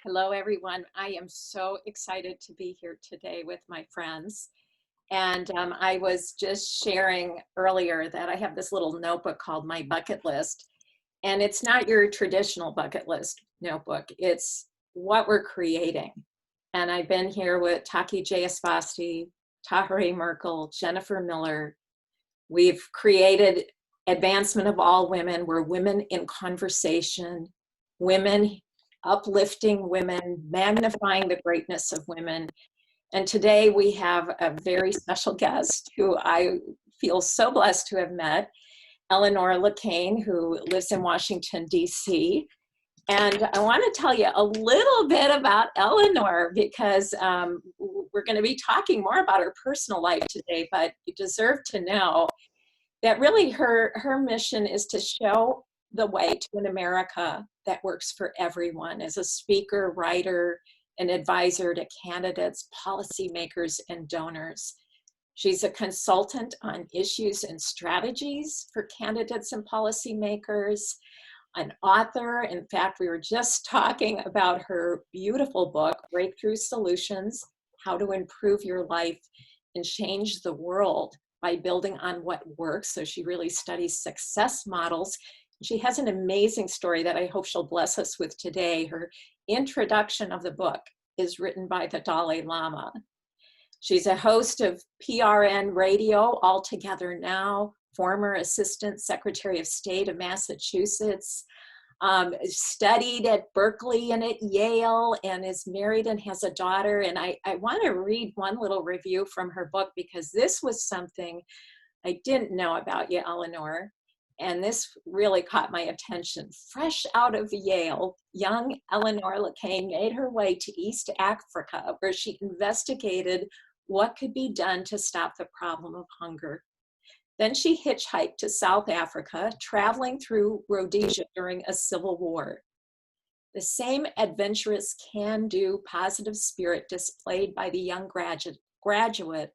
Hello, everyone. I am so excited to be here today with my friends. And I was just sharing earlier that I have this little notebook called My Bucket List. And it's not your traditional bucket list notebook, it's what we're creating. And I've been here with Taki Jayasvasti, Tahare Merkel, Jennifer Miller. We've created Advancement of All Women. We're women in conversation, women uplifting women, magnifying the greatness of women. And today we have a very special guest who I feel so blessed to have met, Eleanor LeCain, who lives in Washington, D.C. And I want to tell you a little bit about Eleanor because we're going to be talking more about her personal life today, but you deserve to know that really her mission is to show the way to an America that works for everyone as a speaker, writer, and advisor to candidates, policymakers, and donors. She's a consultant on issues and strategies for candidates and policymakers, an author. In fact, we were just talking about her beautiful book, Breakthrough Solutions, How to Improve Your Life and Change the World by Building on What Works. So she really studies success models. She has an amazing story that I hope she'll bless us with today. Her introduction of the book is written by the Dalai Lama. She's a host of PRN Radio, All Together Now, former Assistant Secretary of State of Massachusetts, studied at Berkeley and at Yale, and is married and has a daughter. And I want to read one little review from her book because this was something I didn't know about you, Eleanor. And this really caught my attention. Fresh out of Yale, young Eleanor LeCain made her way to East Africa, where she investigated what could be done to stop the problem of hunger. Then she hitchhiked to South Africa, traveling through Rhodesia during a civil war. The same adventurous, can-do, positive spirit displayed by the young graduate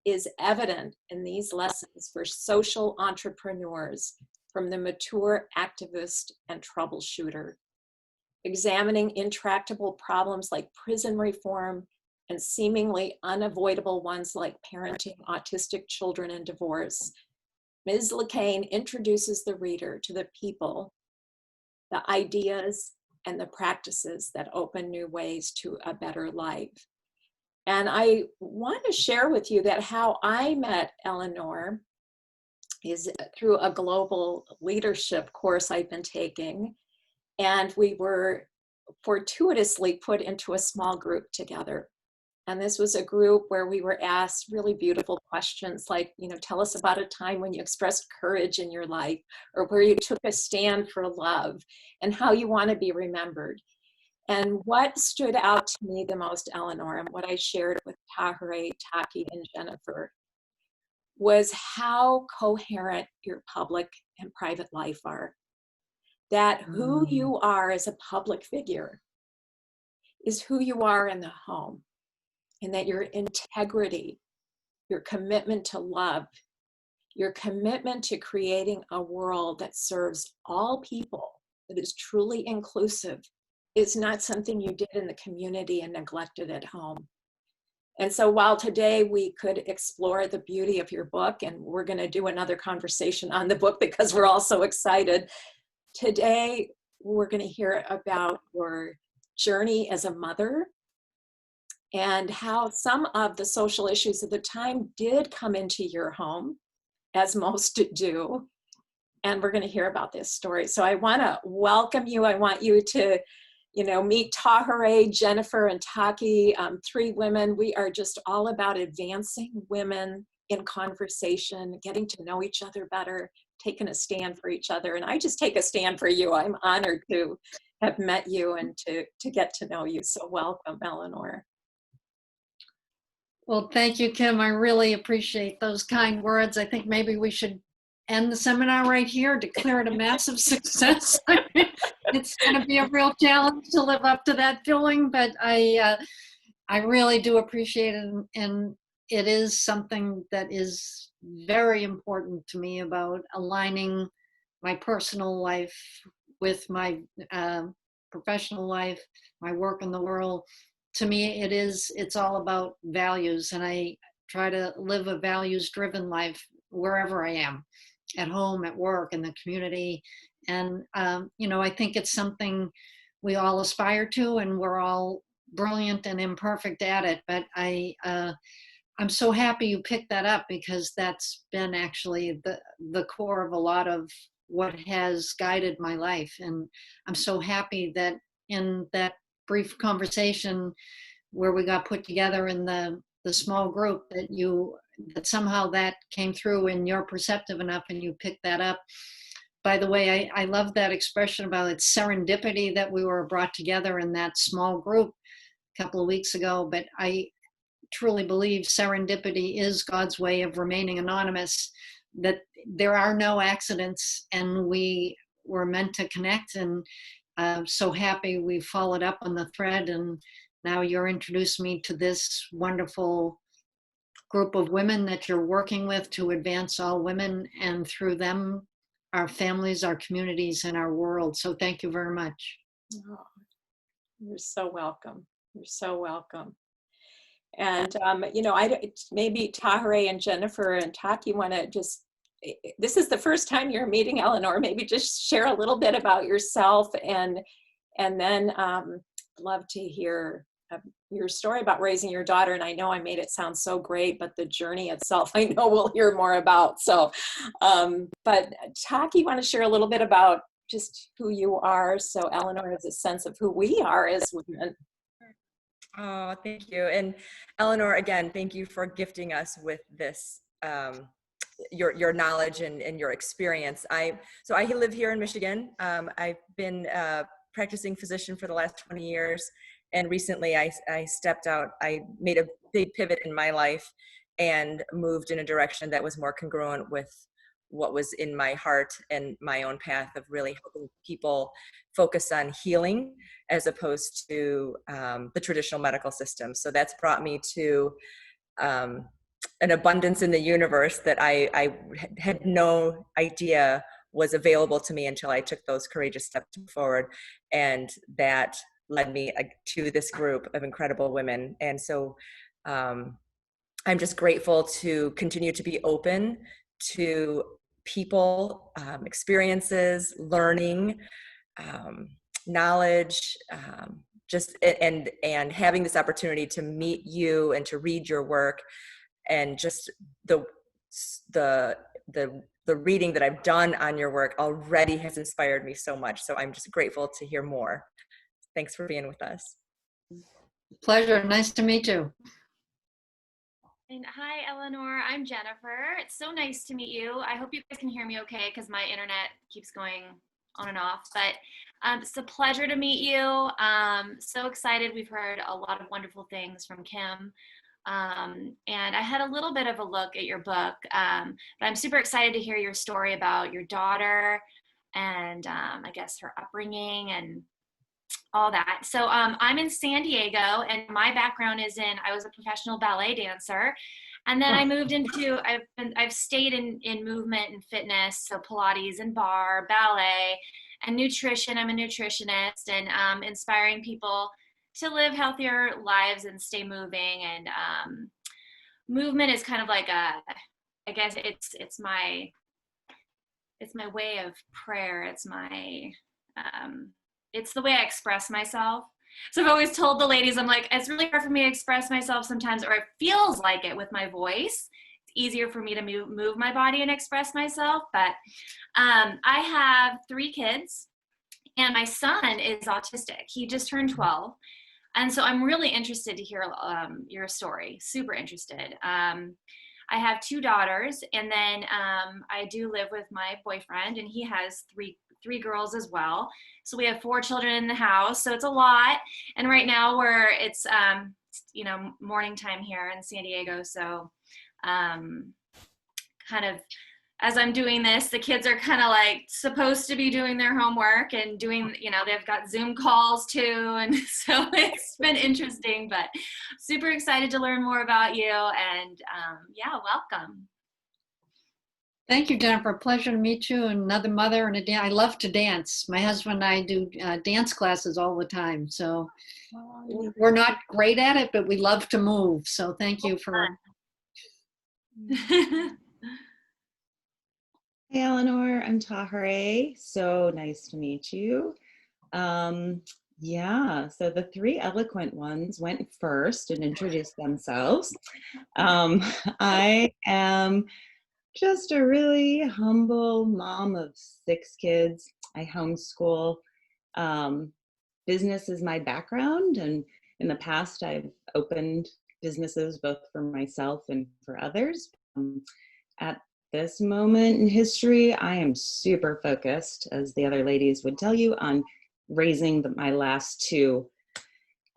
is evident in these lessons for social entrepreneurs from the mature activist and troubleshooter. Examining intractable problems like prison reform and seemingly unavoidable ones like parenting autistic children and divorce, Ms. LeCain introduces the reader to the people, the ideas, and the practices that open new ways to a better life. And I want to share with you that how I met Eleanor is through a global leadership course I've been taking. And we were fortuitously put into a small group together. And this was a group where we were asked really beautiful questions like, tell us about a time when you expressed courage in your life, or where you took a stand for love, and how you want to be remembered. And what stood out to me the most, Eleanor, and what I shared with Tahare, Taki, and Jennifer, was how coherent your public and private life are. That who you are as a public figure is who you are in the home. And that your integrity, your commitment to love, your commitment to creating a world that serves all people, that is truly inclusive, is not something you did in the community and neglected at home. And so while today we could explore the beauty of your book, and we're going to do another conversation on the book because we're all so excited, today we're going to hear about your journey as a mother, and how some of the social issues of the time did come into your home, as most do. And we're going to hear about this story. So I want to welcome you. I want you to, meet Tahare, Jennifer, and Taki, three women. We are just all about advancing women in conversation, getting to know each other better, taking a stand for each other. And I just take a stand for you. I'm honored to have met you and to get to know you. So welcome, Eleanor. Well, thank you, Kim. I really appreciate those kind words. I think maybe we should end the seminar right here, declare it a massive success. It's going to be a real challenge to live up to that feeling, but I really do appreciate it, and it is something that is very important to me about aligning my personal life with my professional life, my work in the world. To me, it's all about values. And I try to live a values-driven life wherever I am, at home, at work, in the community. And, I think it's something we all aspire to, and we're all brilliant and imperfect at it. But I'm so happy you picked that up, because that's been actually the core of a lot of what has guided my life. And I'm so happy that in that brief conversation where we got put together in the small group, that somehow that came through and you're perceptive enough and you picked that up. By the way, I love that expression about it's serendipity that we were brought together in that small group a couple of weeks ago. But I truly believe serendipity is God's way of remaining anonymous, that there are no accidents, and we were meant to connect. And so happy we followed up on the thread, and now you're introducing me to this wonderful group of women that you're working with to advance all women, and through them, our families, our communities, and our world. So thank you very much. Oh, you're so welcome. You're so welcome. And, maybe Tahare and Jennifer and Taki want to this is the first time you're meeting Eleanor, maybe just share a little bit about yourself, and then love to hear your story about raising your daughter. And I know I made it sound so great, but the journey itself, I know we'll hear more about. So, but Taki, want to share a little bit about just who you are, so Eleanor has a sense of who we are as women. Oh, thank you. And Eleanor, again, thank you for gifting us with this, your knowledge and your experience. So I live here in Michigan. I've been a practicing physician for the last 20 years. And recently I stepped out. I made a big pivot in my life and moved in a direction that was more congruent with what was in my heart and my own path of really helping people focus on healing as opposed to the traditional medical system. So that's brought me to an abundance in the universe that I had no idea was available to me until I took those courageous steps forward. And that led me to this group of incredible women. And so I'm just grateful to continue to be open to people, experiences, learning, knowledge, and having this opportunity to meet you and to read your work, and just the reading that I've done on your work already has inspired me so much. So I'm just grateful to hear more. Thanks for being with us. Pleasure. Nice to meet you. And hi, Eleanor. I'm Jennifer. It's so nice to meet you. I hope you guys can hear me okay, because my internet keeps going on and off. But it's a pleasure to meet you. So excited. We've heard a lot of wonderful things from Kim. And I had a little bit of a look at your book, but I'm super excited to hear your story about your daughter and I guess her upbringing and all that. So I'm in San Diego, and my background is I was a professional ballet dancer. And then I moved into, I've stayed in movement and fitness, so Pilates and bar, ballet, and nutrition. I'm a nutritionist, and inspiring people to live healthier lives and stay moving. And movement is kind of like I guess it's my way of prayer. It's the way I express myself. So I've always told the ladies, I'm like, it's really hard for me to express myself sometimes, or it feels like it with my voice. It's easier for me to move my body and express myself. But I have 3 kids, and my son is autistic. He just turned 12. And so I'm really interested to hear your story, super interested. I have 2 daughters, and then I do live with my boyfriend, and he has 3 girls as well. So we have 4 children in the house. So it's a lot. And right now it's morning time here in San Diego. So kind of as I'm doing this, the kids are kind of like supposed to be doing their homework and doing, they've got Zoom calls too. And so it's been interesting, but super excited to learn more about you. And yeah, welcome. Thank you, Jennifer. Pleasure to meet you. Another mother and a I love to dance. My husband and I do dance classes all the time. So we're not great at it, but we love to move. So thank you for. Hey, Eleanor, I'm Tahare. So nice to meet you. Yeah, so the three eloquent ones went first and introduced themselves. I am just a really humble mom of 6 kids. I homeschool. Business is my background, and in the past, I've opened businesses both for myself and for others. At this moment in history, I am super focused, as the other ladies would tell you, on raising my last 2.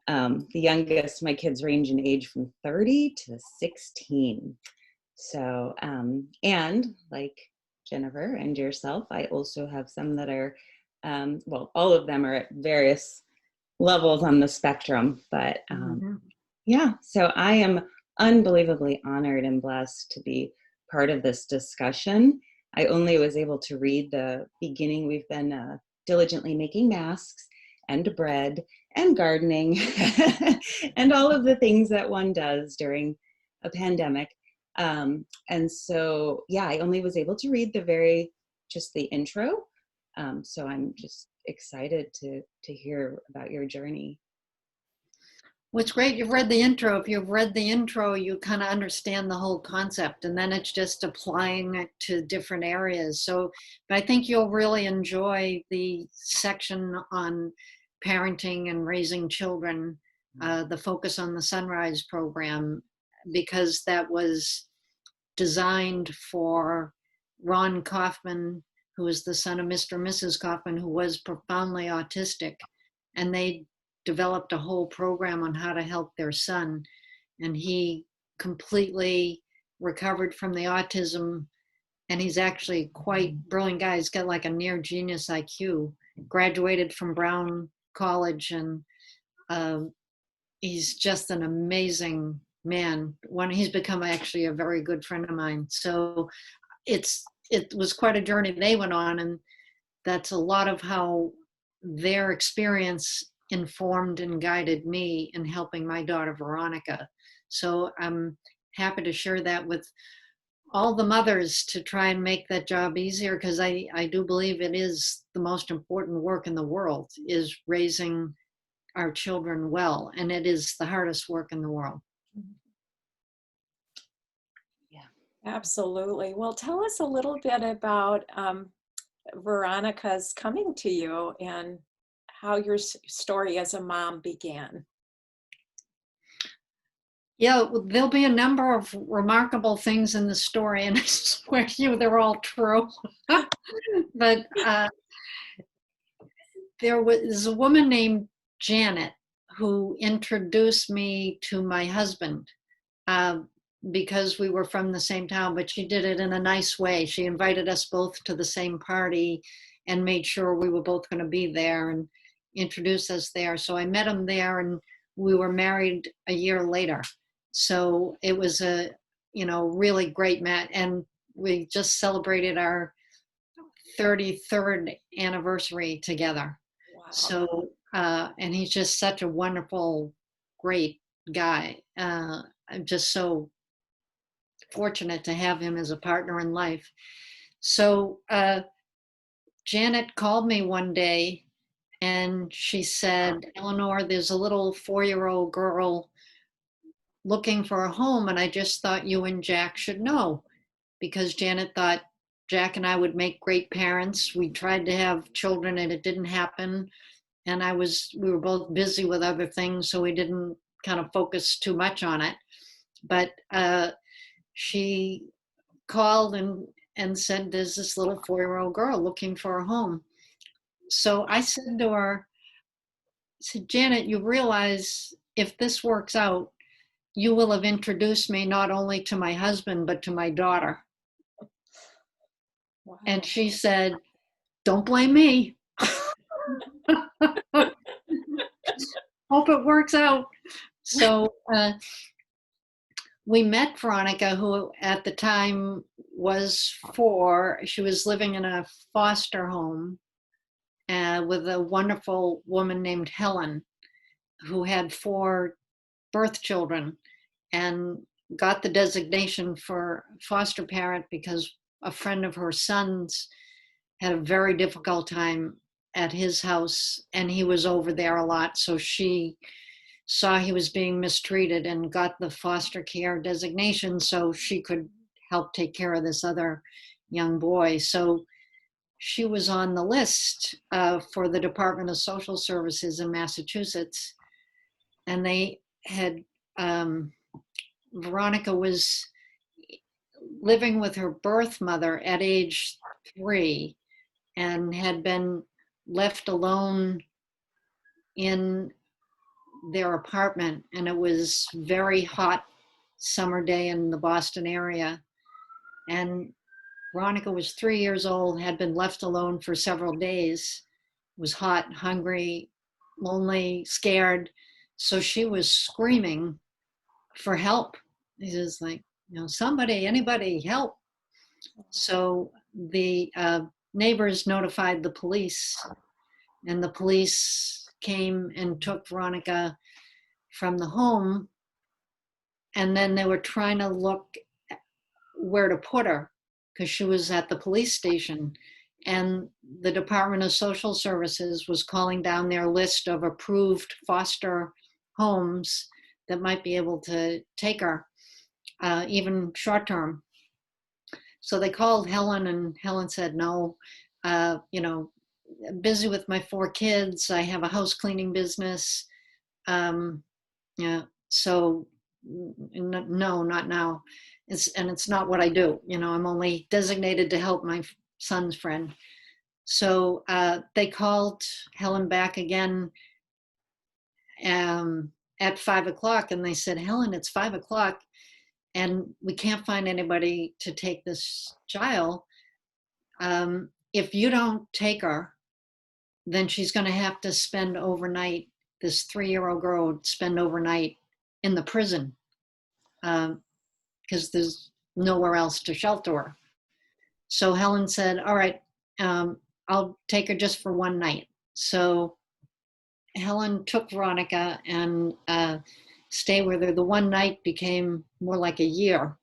The youngest, my kids range in age from 30 to 16. So, and like Jennifer and yourself, I also have some that are, well, all of them are at various levels on the spectrum, but yeah, so I am unbelievably honored and blessed to be part of this discussion. I only was able to read the beginning. We've been diligently making masks and bread and gardening and all of the things that one does during a pandemic. And so, yeah, I only was able to read just the intro. So I'm just excited to hear about your journey. What's great, you've read the intro. If you've read the intro, you kind of understand the whole concept, and then it's just applying it to different areas. So, but I think you'll really enjoy the section on parenting and raising children, the focus on the Sunrise program, because that was designed for Ron Kaufman, who is the son of Mr. and Mrs. Kaufman, who was profoundly autistic. And they developed a whole program on how to help their son. And he completely recovered from the autism. And he's actually quite brilliant guy. He's got like a near genius IQ, graduated from Brown College, and he's just an amazing man. He's become actually a very good friend of mine. So it was quite a journey they went on, and that's a lot of how their experience informed and guided me in helping my daughter Veronica. So I'm happy to share that with all the mothers to try and make that job easier, because I do believe it is the most important work in the world, is raising our children well, and it is the hardest work in the world. Yeah, absolutely. Well, tell us a little bit about Veronica's coming to you and how your story as a mom began. Yeah, there'll be a number of remarkable things in the story, and I swear to you, they're all true. But there was a woman named Janet who introduced me to my husband because we were from the same town, but she did it in a nice way. She invited us both to the same party and made sure we were both going to be there and introduced us there. So I met him there, and we were married a year later. So it was a, really great match. And we just celebrated our 33rd anniversary together. Wow. So, and he's just such a wonderful, great guy. I'm just so fortunate to have him as a partner in life. So Janet called me one day and she said, Eleanor, there's a little 4-year-old girl looking for a home, and I just thought you and Jack should know, because Janet thought Jack and I would make great parents. We tried to have children and it didn't happen. And we were both busy with other things, so we didn't kind of focus too much on it. But she called and said, there's this little 4-year-old girl looking for a home. So I said to her, Janet, you realize if this works out, you will have introduced me not only to my husband, but to my daughter. Wow. And she said, don't blame me. Hope it works out. So we met Veronica, who at the time she was living in a foster home with a wonderful woman named Helen, who had 4 birth children and got the designation for foster parent because a friend of her son's had a very difficult time at his house, and he was over there a lot. So she saw he was being mistreated and got the foster care designation so she could help take care of this other young boy. So she was on the list for the Department of Social Services in Massachusetts. And they had, Veronica was living with her birth mother at age 3 and had been left alone in their apartment. And it was very hot summer day in the Boston area. And Veronica was 3 years old, had been left alone for several days, was hot, hungry, lonely, scared. So she was screaming for help. It was like, somebody, anybody, help. So the neighbors notified the police, and the police came and took Veronica from the home. And then they were trying to look where to put her because she was at the police station. And the Department of Social Services was calling down their list of approved foster homes that might be able to take her, even short term. So they called Helen, and Helen said, no, busy with my 4 kids. I have a house cleaning business. Yeah, so no, not now. It's not what I do. I'm only designated to help my son's friend. So they called Helen back again at 5 o'clock, and they said, Helen, it's 5 o'clock and we can't find anybody to take this child. If you don't take her, then she's going to have to spend overnight, this 3-year-old girl spend overnight in the prison because there's nowhere else to shelter her. So Helen said, all right, I'll take her just for one night. So Helen took Veronica and stayed with her. The one night became more like a year.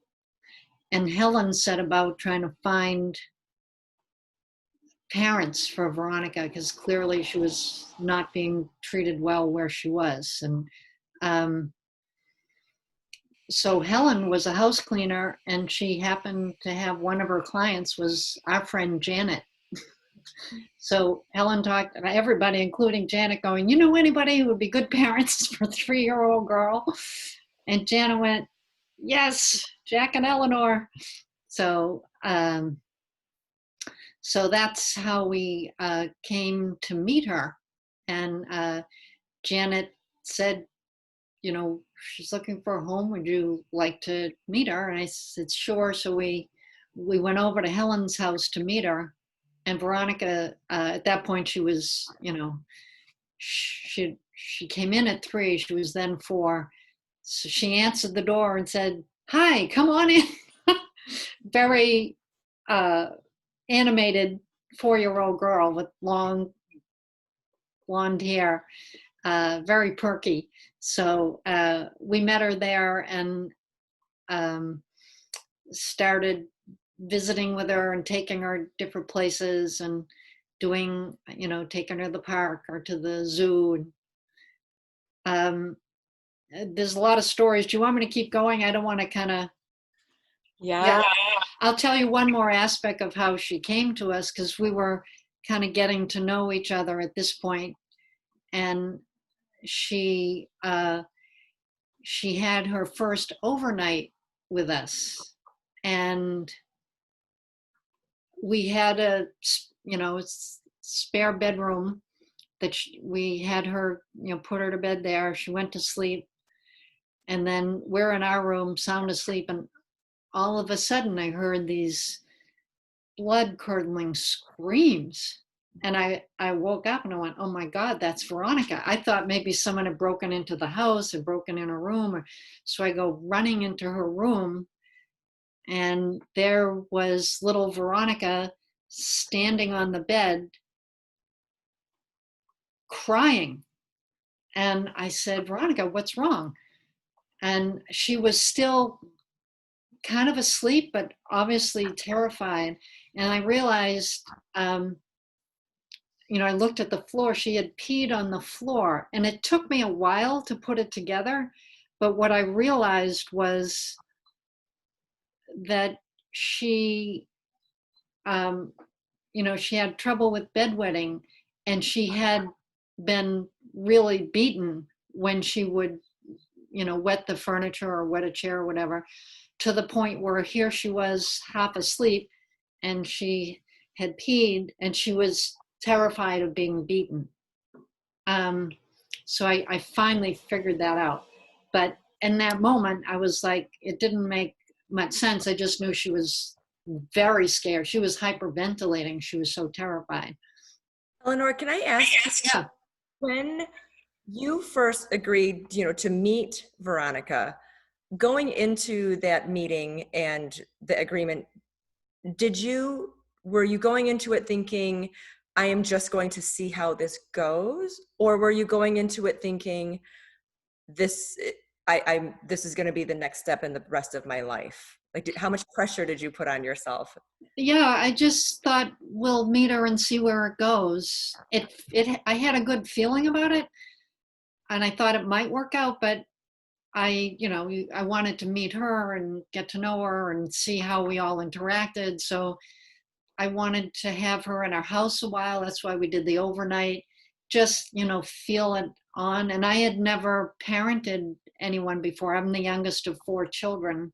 And Helen set about trying to find parents for Veronica because clearly she was not being treated well where she was. And so Helen was a house cleaner, and she happened to have one of her clients was our friend Janet. So Helen talked to everybody, including Janet, going, anybody who would be good parents for a 3-year-old girl? And Janet went, yes, Jack and Eleanor. So so that's how we came to meet her. And Janet said, she's looking for a home. Would you like to meet her? And I said, sure. So we went over to Helen's house to meet her. And Veronica, at that point, she was, she came in at 3. She was then 4. So she answered the door and said, hi, come on in. Very animated 4-year-old girl with long blonde hair, very perky. So we met her there and started visiting with her and taking her different places and doing, taking her to the park or to the zoo. There's a lot of stories. Do you want me to keep going? I don't want to kind of. Yeah. I'll tell you one more aspect of how she came to us, because we were kind of getting to know each other at this point. And she had her first overnight with us, and we had a spare bedroom that we had her put her to bed there. She went to sleep, and then we're in our room sound asleep, and all of a sudden I heard these blood curdling screams. And I woke up and I went, oh my God, that's Veronica. I thought maybe someone had broken into the house and broken in her room. So I go running into her room, and there was little Veronica standing on the bed crying. And I said, Veronica, what's wrong? And she was still kind of asleep, but obviously terrified. And I realized, I looked at the floor. She had peed on the floor. And it took me a while to put it together. But what I realized was that she, she had trouble with bedwetting, and she had been really beaten when she would, wet the furniture or wet a chair or whatever, to the point where here she was half asleep and she had peed and she was terrified of being beaten. So I finally figured that out. But in that moment, I was like, it didn't make much sense. I just knew she was very scared. She was hyperventilating. She was so terrified. Eleanor, can I ask, Yeah. when you first agreed, to meet Veronica, going into that meeting and the agreement, were you going into it thinking, I am just going to see how this goes? Or were you going into it thinking, this is going to be the next step in the rest of my life? Like, how much pressure did you put on yourself? Yeah, I just thought we'll meet her and see where it goes. I had a good feeling about it, and I thought it might work out, but I wanted to meet her and get to know her and see how we all interacted. So I wanted to have her in our house a while. That's why we did the overnight, just, feel it on. And I had never parented anyone before. I'm the youngest of 4 children.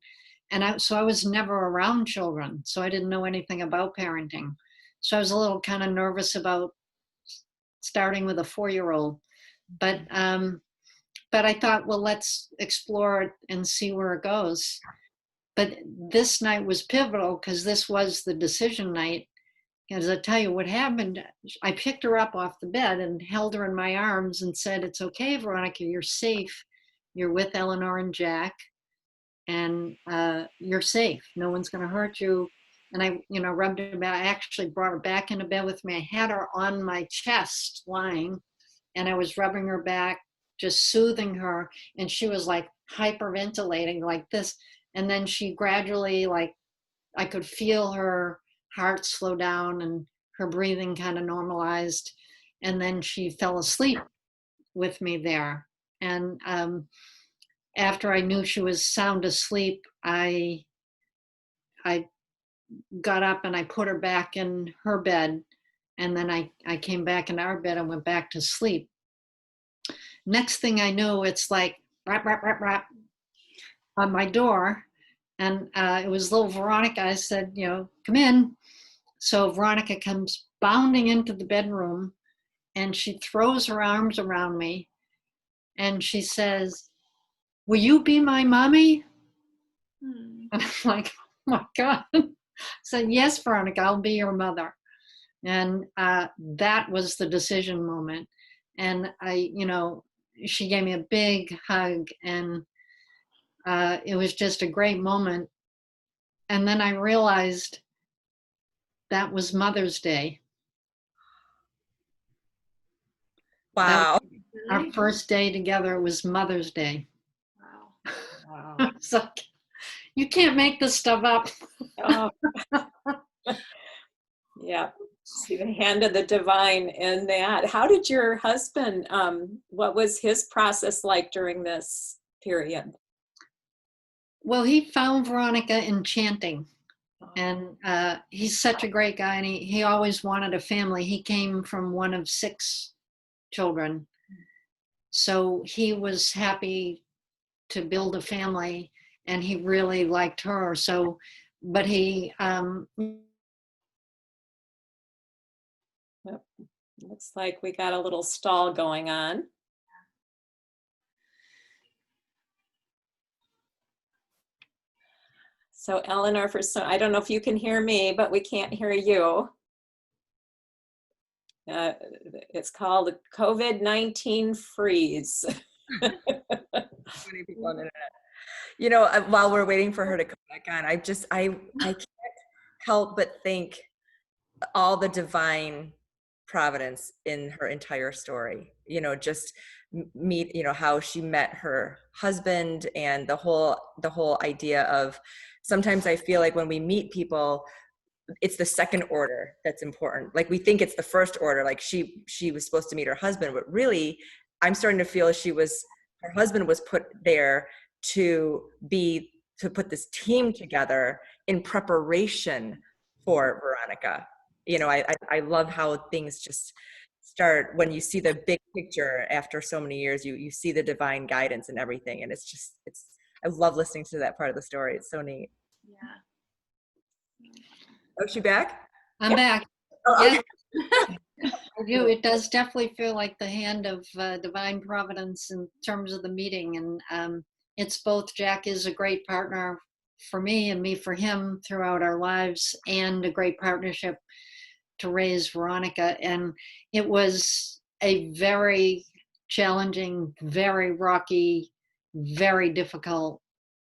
And so I was never around children. So I didn't know anything about parenting. So I was a little kind of nervous about starting with a 4-year-old. But I thought, well, let's explore it and see where it goes. But this night was pivotal because this was the decision night. As I tell you what happened, I picked her up off the bed and held her in my arms and said, it's okay, Veronica, you're safe. You're with Eleanor and Jack, and you're safe. No one's going to hurt you. And I, rubbed her back. I actually brought her back into bed with me. I had her on my chest lying, and I was rubbing her back, just soothing her. And she was like hyperventilating like this. And then she gradually, like, I could feel her heart slow down and her breathing kind of normalized. And then she fell asleep with me there. And after I knew she was sound asleep, I got up and I put her back in her bed. And then I came back in our bed and went back to sleep. Next thing I knew, it's like rap, rap, rap, rap on my door. And it was little Veronica. I said, come in. So Veronica comes bounding into the bedroom and she throws her arms around me and she says, will you be my mommy? And I'm like, oh my God. I said, yes, Veronica, I'll be your mother. And that was the decision moment. And she gave me a big hug, and it was just a great moment. And then I realized that was Mother's Day. Wow. Our first day together was Mother's Day. Wow. It's like, you can't make this stuff up. Oh. Yeah. See the hand of the divine in that. How did your husband, what was his process like during this period? Well, he found Veronica enchanting. And he's such a great guy, and he always wanted a family. He came from one of 6 children. So he was happy to build a family, and he really liked her. So, but he, Looks like we got a little stall going on. So Eleanor, I don't know if you can hear me, but we can't hear you. It's called COVID-19 freeze. You know, while we're waiting for her to come back on, I can't help but think all the divine providence in her entire story. You know, just meet, you know, how she met her husband, and the whole idea of, sometimes I feel like when we meet people, it's the second order that's important. Like, we think it's the first order, like she was supposed to meet her husband, but really I'm starting to feel her husband was put there to put this team together in preparation for Veronica. You know, I love how things just start when you see the big picture after so many years. You see the divine guidance and everything, and it's I love listening to that part of the story. It's so neat. Yeah. Oh, she back? I'm back. Oh, Yes, okay. I do. It does definitely feel like the hand of divine providence in terms of the meeting. And it's both. Jack is a great partner for me and me for him throughout our lives, and a great partnership to raise Veronica. And it was a very challenging, very rocky, very difficult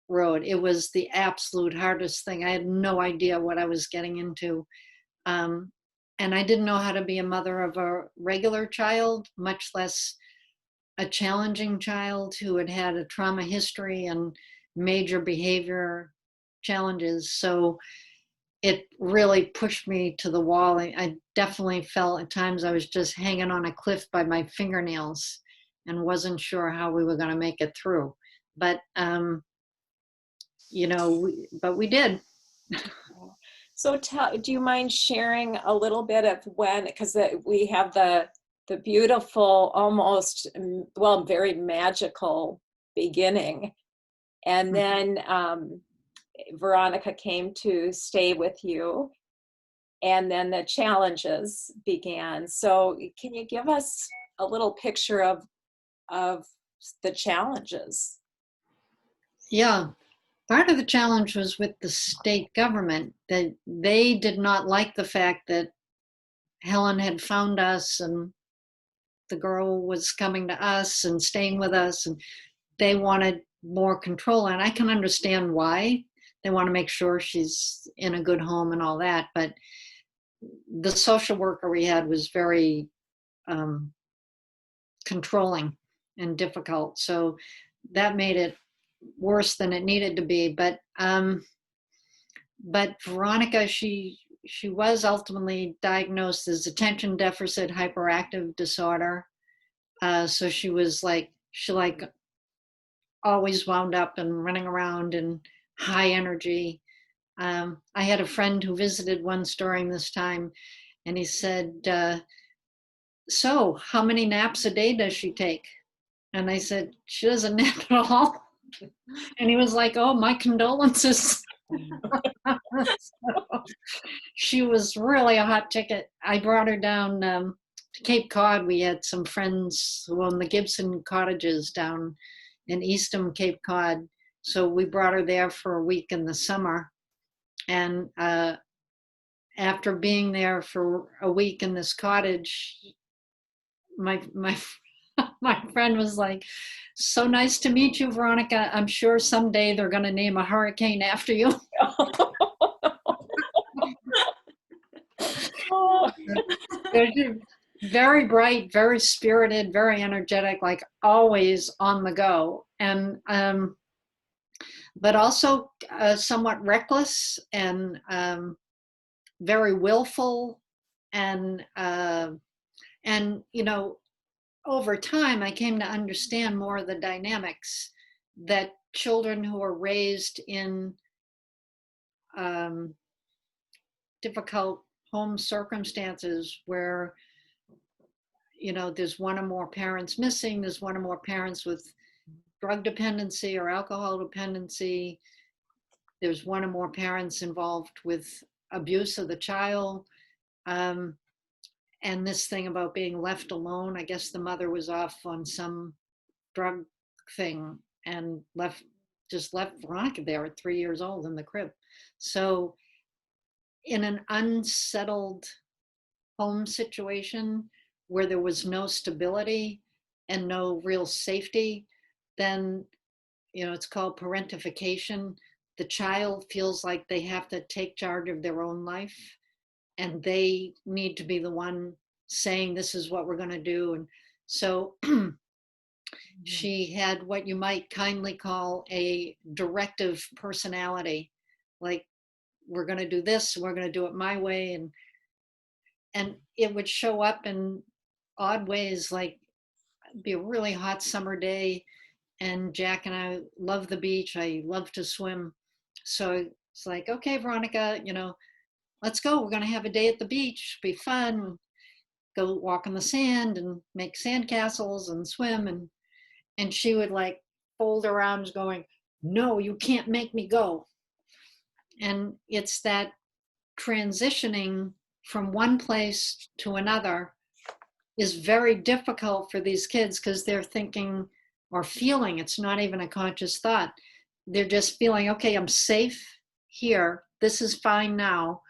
road. It was the absolute hardest thing. I had no idea what I was getting into. And I didn't know how to be a mother of a regular child, much less a challenging child who had had a trauma history and major behavior challenges. So it really pushed me to the wall. I definitely felt at times I was just hanging on a cliff by my fingernails and wasn't sure how we were going to make it through. But, you know, but we did. So do you mind sharing a little bit of when, because we have the beautiful, almost, well, very magical beginning. And then Veronica came to stay with you, and then the challenges began. So can you give us a little picture of the challenges? Yeah. Part of the challenge was with the state government, that they did not like the fact that Helen had found us and the girl was coming to us and staying with us, and they wanted more control. And I can understand why. They want to make sure she's in a good home and all that. But the social worker we had was very controlling and difficult. So that made it worse than it needed to be. But Veronica, she was ultimately diagnosed as attention deficit hyperactive disorder. So she always wound up and running around and high energy. I had a friend who visited once during this time, and he said, so how many naps a day does she take? And I said, she doesn't nap at all. And he was like, oh, my condolences. So she was really a hot ticket. I brought her down to Cape Cod. We had some friends who own the Gibson cottages down in Eastham, Cape Cod. So we brought her there for a week in the summer. And after being there for a week in this cottage, my my friend was like, so nice to meet you, Veronica. I'm sure someday they're going to name a hurricane after you. Very bright, very spirited, very energetic, like always on the go. And but also somewhat reckless and very willful. And you know, over time, I came to understand more of the dynamics that children who are raised in difficult home circumstances where, you know, there's one or more parents missing, there's one or more parents with drug dependency or alcohol dependency, there's one or more parents involved with abuse of the child. And this thing about being left alone, I guess the mother was off on some drug thing and just left Veronica there at 3 years old in the crib. So in an unsettled home situation where there was no stability and no real safety, then it's called parentification. The child feels like they have to take charge of their own life, and they need to be the one saying, this is what we're going to do. And so she had what you might kindly call a directive personality, like, we're going to do this, we're going to do it my way. And it would show up in odd ways, like it'd be a really hot summer day, and Jack and I love the beach. I love to swim. So it's like, okay, Veronica, let's go. We're going to have a day at the beach. Be fun. Go walk on the sand and make sand castles and swim. And she would like fold her arms going, no, you can't make me go. And it's that transitioning from one place to another is very difficult for these kids, because they're thinking or feeling, it's not even a conscious thought. They're just feeling, okay, I'm safe here. This is fine now.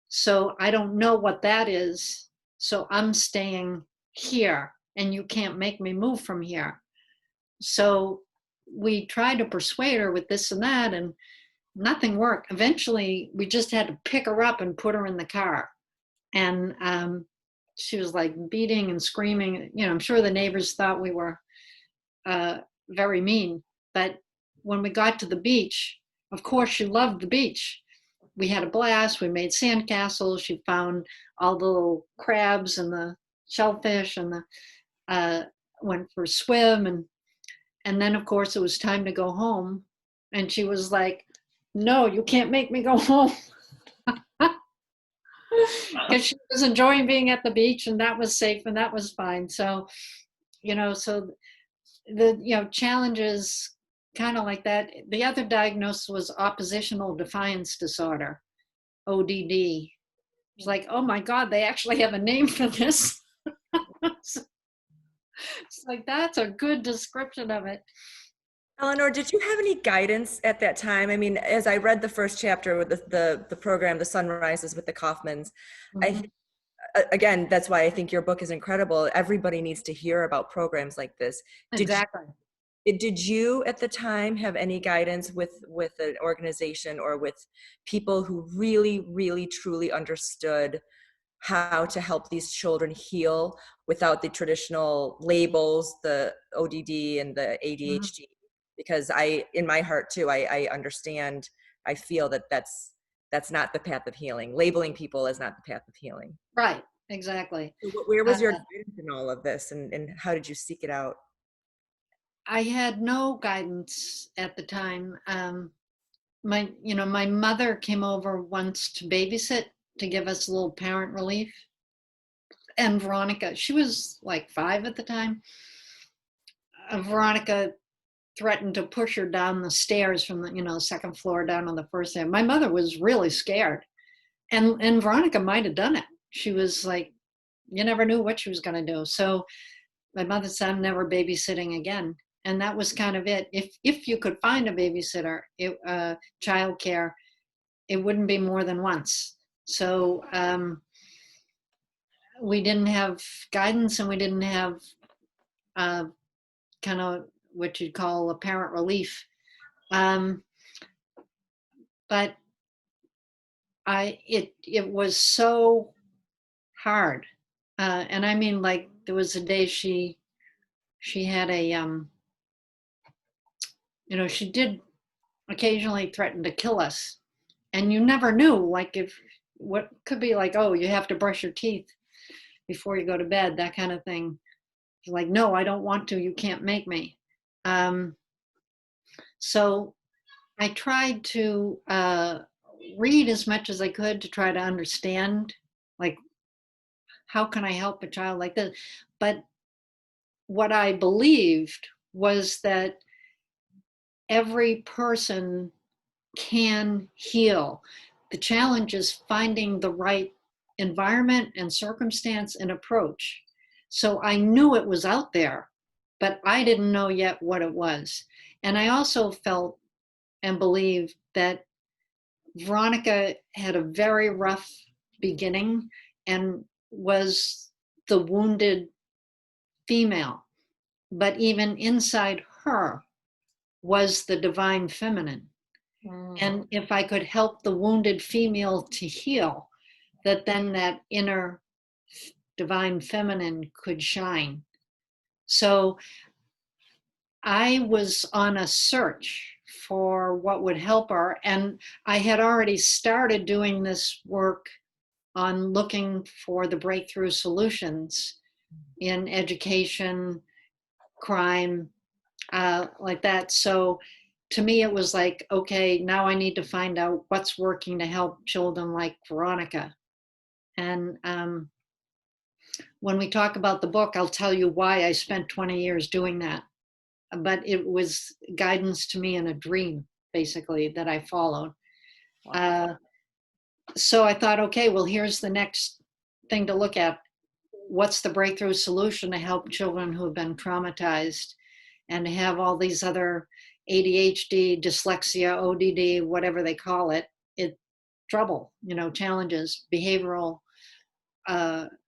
So I don't know what that is. So I'm staying here, and you can't make me move from here. So we tried to persuade her with this and that, and nothing worked. Eventually, we just had to pick her up and put her in the car. And she was like beating and screaming. I'm sure the neighbors thought we were very mean. But when we got to the beach, of course, she loved the beach. We had a blast. We made sand castles. She found all the little crabs and the shellfish, and went for a swim. And then, of course, it was time to go home. And she was like, no, you can't make me go home. Because she was enjoying being at the beach, and that was safe, and that was fine. So, so the, challenges kind of like that. The other diagnosis was oppositional defiance disorder, ODD. It's like, oh my God, they actually have a name for this. It's like, that's a good description of it. Eleanor, did you have any guidance at that time? I mean, as I read the first chapter with the program, The Sunrises with the Kaufmans, again, that's why I think your book is incredible. Everybody needs to hear about programs like this. Exactly. Did you at the time have any guidance with an organization or with people who really, really, truly understood how to help these children heal without the traditional labels, the ODD and the ADHD? Because in my heart too, I understand, I feel that that's not the path of healing. Labeling people is not the path of healing. Right, exactly. So where was your guidance in all of this, and how did you seek it out? I had no guidance at the time. My mother came over once to babysit, to give us a little parent relief. And Veronica, she was like 5 at the time. Veronica threatened to push her down the stairs from the second floor down on the first floor. My mother was really scared, and Veronica might have done it. She was like, you never knew what she was going to do. So my mother said, I'm never babysitting again. And that was kind of it. If you could find a babysitter, childcare, it wouldn't be more than once. So we didn't have guidance, and we didn't have kind of what you'd call a parent relief. But it was so hard. And I mean, like, there was a day she had a, she did occasionally threaten to kill us. And you never knew, like, what could be like, oh, you have to brush your teeth before you go to bed, that kind of thing. Like, no, I don't want to, you can't make me. So I tried to read as much as I could to try to understand, like, how can I help a child like this? But what I believed was that every person can heal. The challenge is finding the right environment and circumstance and approach. So I knew it was out there, but I didn't know yet what it was. And I also felt and believed that Veronica had a very rough beginning and was the wounded female. But even inside her, was the divine feminine. And if I could help the wounded female to heal, that then that inner divine feminine could shine. So I was on a search for what would help her. And I had already started doing this work on looking for the breakthrough solutions in education, crime, like that. So to me, it was like, okay, now I need to find out what's working to help children like Veronica. And when we talk about the book, I'll tell you why I spent 20 years doing that. But it was guidance to me in a dream, basically, that I followed. So I thought, okay, well, here's the next thing to look at. What's the breakthrough solution to help children who have been traumatized and have all these other ADHD, dyslexia, ODD, whatever they call it, trouble, challenges, behavioral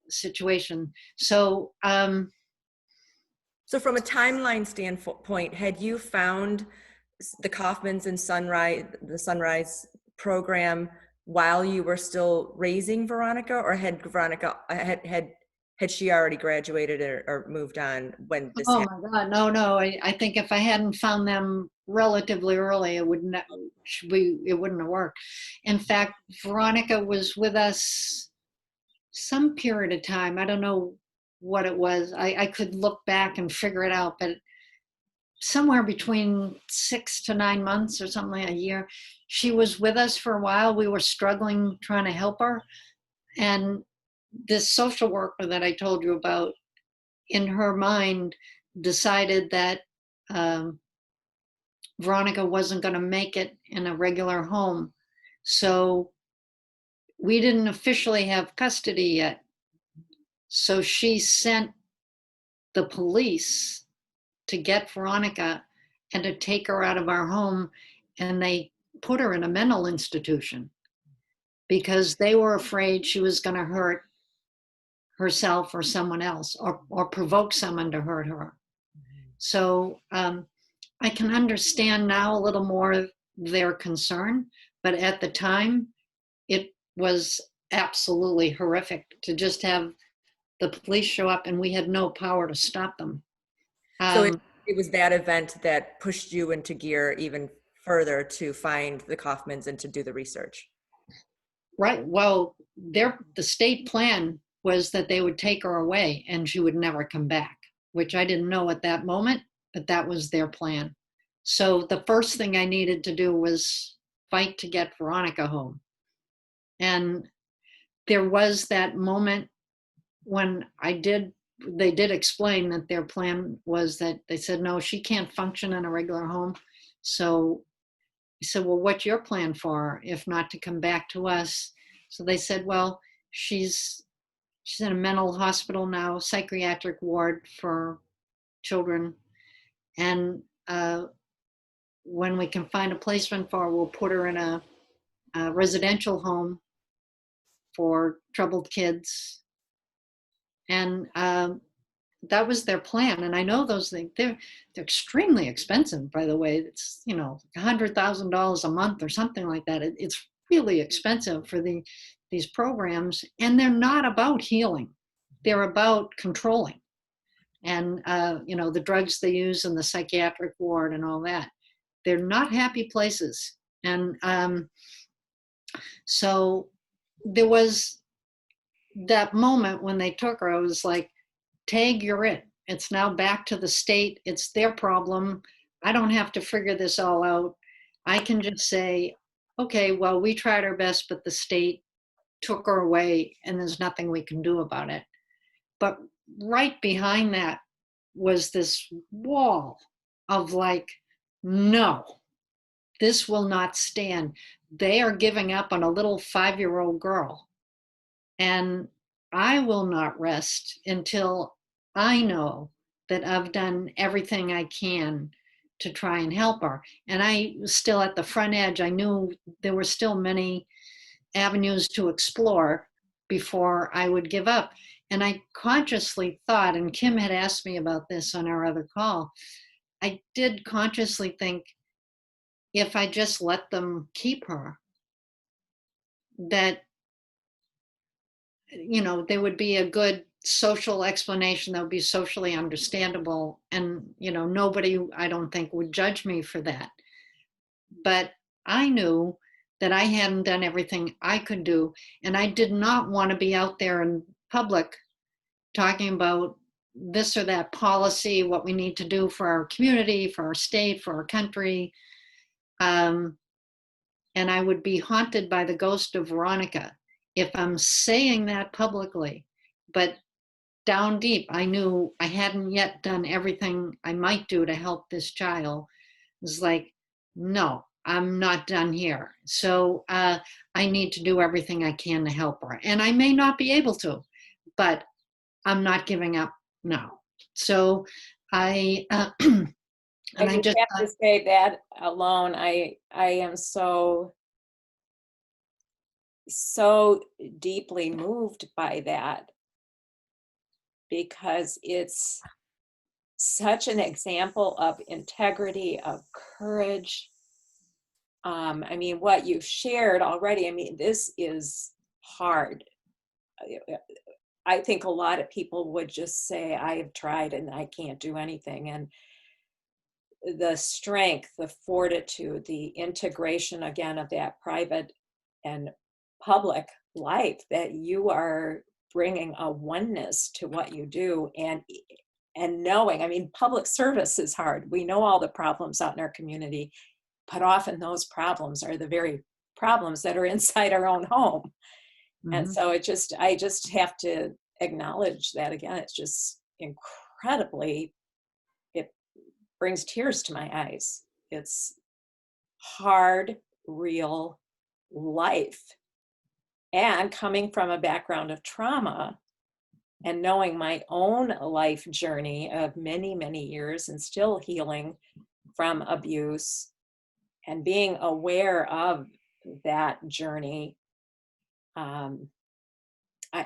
situation. So, so from a timeline standpoint, had you found the Kaufmans and the Sunrise program while you were still raising Veronica, or had Veronica had she already graduated or moved on when this happened? Oh my God, no. I think if I hadn't found them relatively early, it wouldn't have worked. In fact, Veronica was with us some period of time. I don't know what it was. I could look back and figure it out, but somewhere between 6 to 9 months or something like a year. She was with us for a while. We were struggling trying to help her. And this social worker that I told you about, in her mind, decided that Veronica wasn't going to make it in a regular home. So we didn't officially have custody yet. So she sent the police to get Veronica and to take her out of our home, and they put her in a mental institution because they were afraid she was going to hurt herself or someone else, or provoke someone to hurt her. So I can understand now a little more their concern, but at the time it was absolutely horrific to just have the police show up and we had no power to stop them. So it was that event that pushed you into gear even further to find the Kaufmans and to do the research. Right. Well, the state plan was that they would take her away and she would never come back, which I didn't know at that moment, but that was their plan. So the first thing I needed to do was fight to get Veronica home. And there was that moment when they did explain that their plan was that they said, no, she can't function in a regular home. So I said, well, what's your plan for her, if not to come back to us? So they said, well, she's in a mental hospital now, psychiatric ward for children. And when we can find a placement for her, we'll put her in a residential home for troubled kids. And that was their plan. And I know those things, they're extremely expensive, by the way. It's, $100,000 a month or something like that. It's really expensive for these programs. And they're not about healing. They're about controlling. And, the drugs they use in the psychiatric ward and all that. They're not happy places. And so there was that moment when they took her, I was like, Tag, you're it. It's now back to the state. It's their problem. I don't have to figure this all out. I can just say, okay, well, we tried our best, but the state took her away and there's nothing we can do about it. But right behind that was this wall of like, no, this will not stand. They are giving up on a little 5-year-old girl. And I will not rest until I know that I've done everything I can to try and help her. And I was still at the front edge. I knew there were still many avenues to explore before I would give up. And I consciously thought, and Kim had asked me about this on our other call, I did consciously think if I just let them keep her, that, there would be a good social explanation that would be socially understandable. And, nobody, I don't think, would judge me for that. But I knew that I hadn't done everything I could do. And I did not want to be out there in public talking about this or that policy, what we need to do for our community, for our state, for our country. And I would be haunted by the ghost of Veronica if I'm saying that publicly. But down deep, I knew I hadn't yet done everything I might do to help this child. It was like, no, I'm not done here. So I need to do everything I can to help her. And I may not be able to, but I'm not giving up now. So I, and I I just just, have to say that alone, I am so deeply moved by that, because it's such an example of integrity, of courage. I mean, what you've shared already, I mean, this is hard. I think a lot of people would just say, I have tried and I can't do anything. And the strength, the fortitude, the integration again of that private and public life, that you are bringing a oneness to what you do, and knowing, I mean, public service is hard. We know all the problems out in our community, but often those problems are the very problems that are inside our own home. And so I just have to acknowledge that again. It's just incredibly, it brings tears to my eyes. It's hard, real life. And coming from a background of trauma and knowing my own life journey of many, many years and still healing from abuse, and being aware of that journey.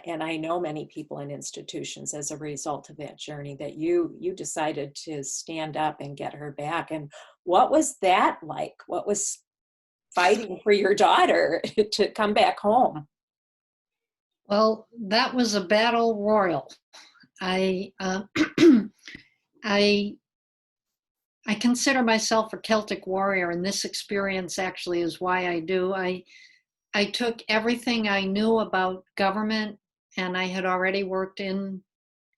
And I know many people in institutions as a result of that journey, that you decided to stand up and get her back. And what was that like? What was fighting for your daughter to come back home? well, that was a battle royal. I, I consider myself a Celtic warrior, and this experience actually is why I do. I took everything I knew about government, and I had already worked in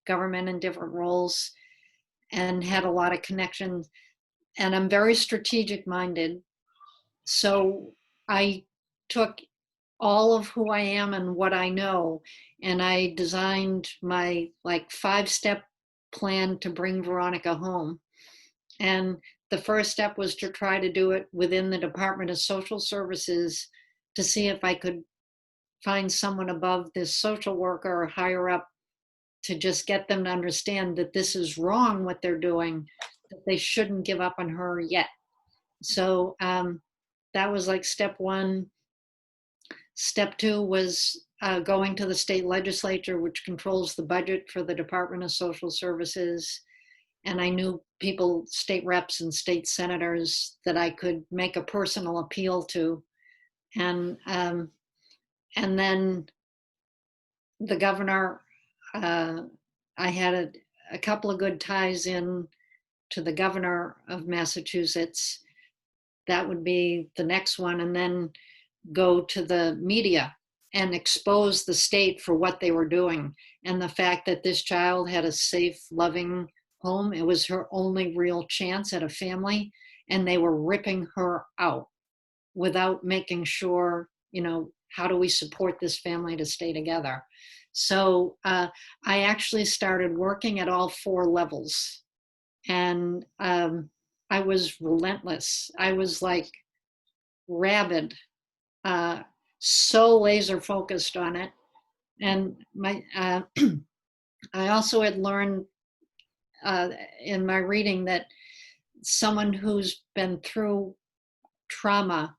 government in different roles and had a lot of connections, and I'm very strategic minded. So I took all of who I am and what I know, and I designed my 5-step plan to bring Veronica home. And the first step was to try to do it within the Department of Social Services, to see if I could find someone above this social worker or higher up, to just get them to understand that this is wrong what they're doing, that they shouldn't give up on her yet. So that was like step one. Step two was going to the state legislature, which controls the budget for the Department of Social Services. And I knew people, state reps and state senators, that I could make a personal appeal to. And then the governor, I had a couple of good ties in to the governor of Massachusetts. That would be the next one. And then go to the media and expose the state for what they were doing. And the fact that this child had a safe, loving home. It was her only real chance at a family. And they were ripping her out without making sure, how do we support this family to stay together? So I actually started working at all 4 levels. And I was relentless. I was like rabid, so laser focused on it. And I also had learned in my reading that someone who's been through trauma,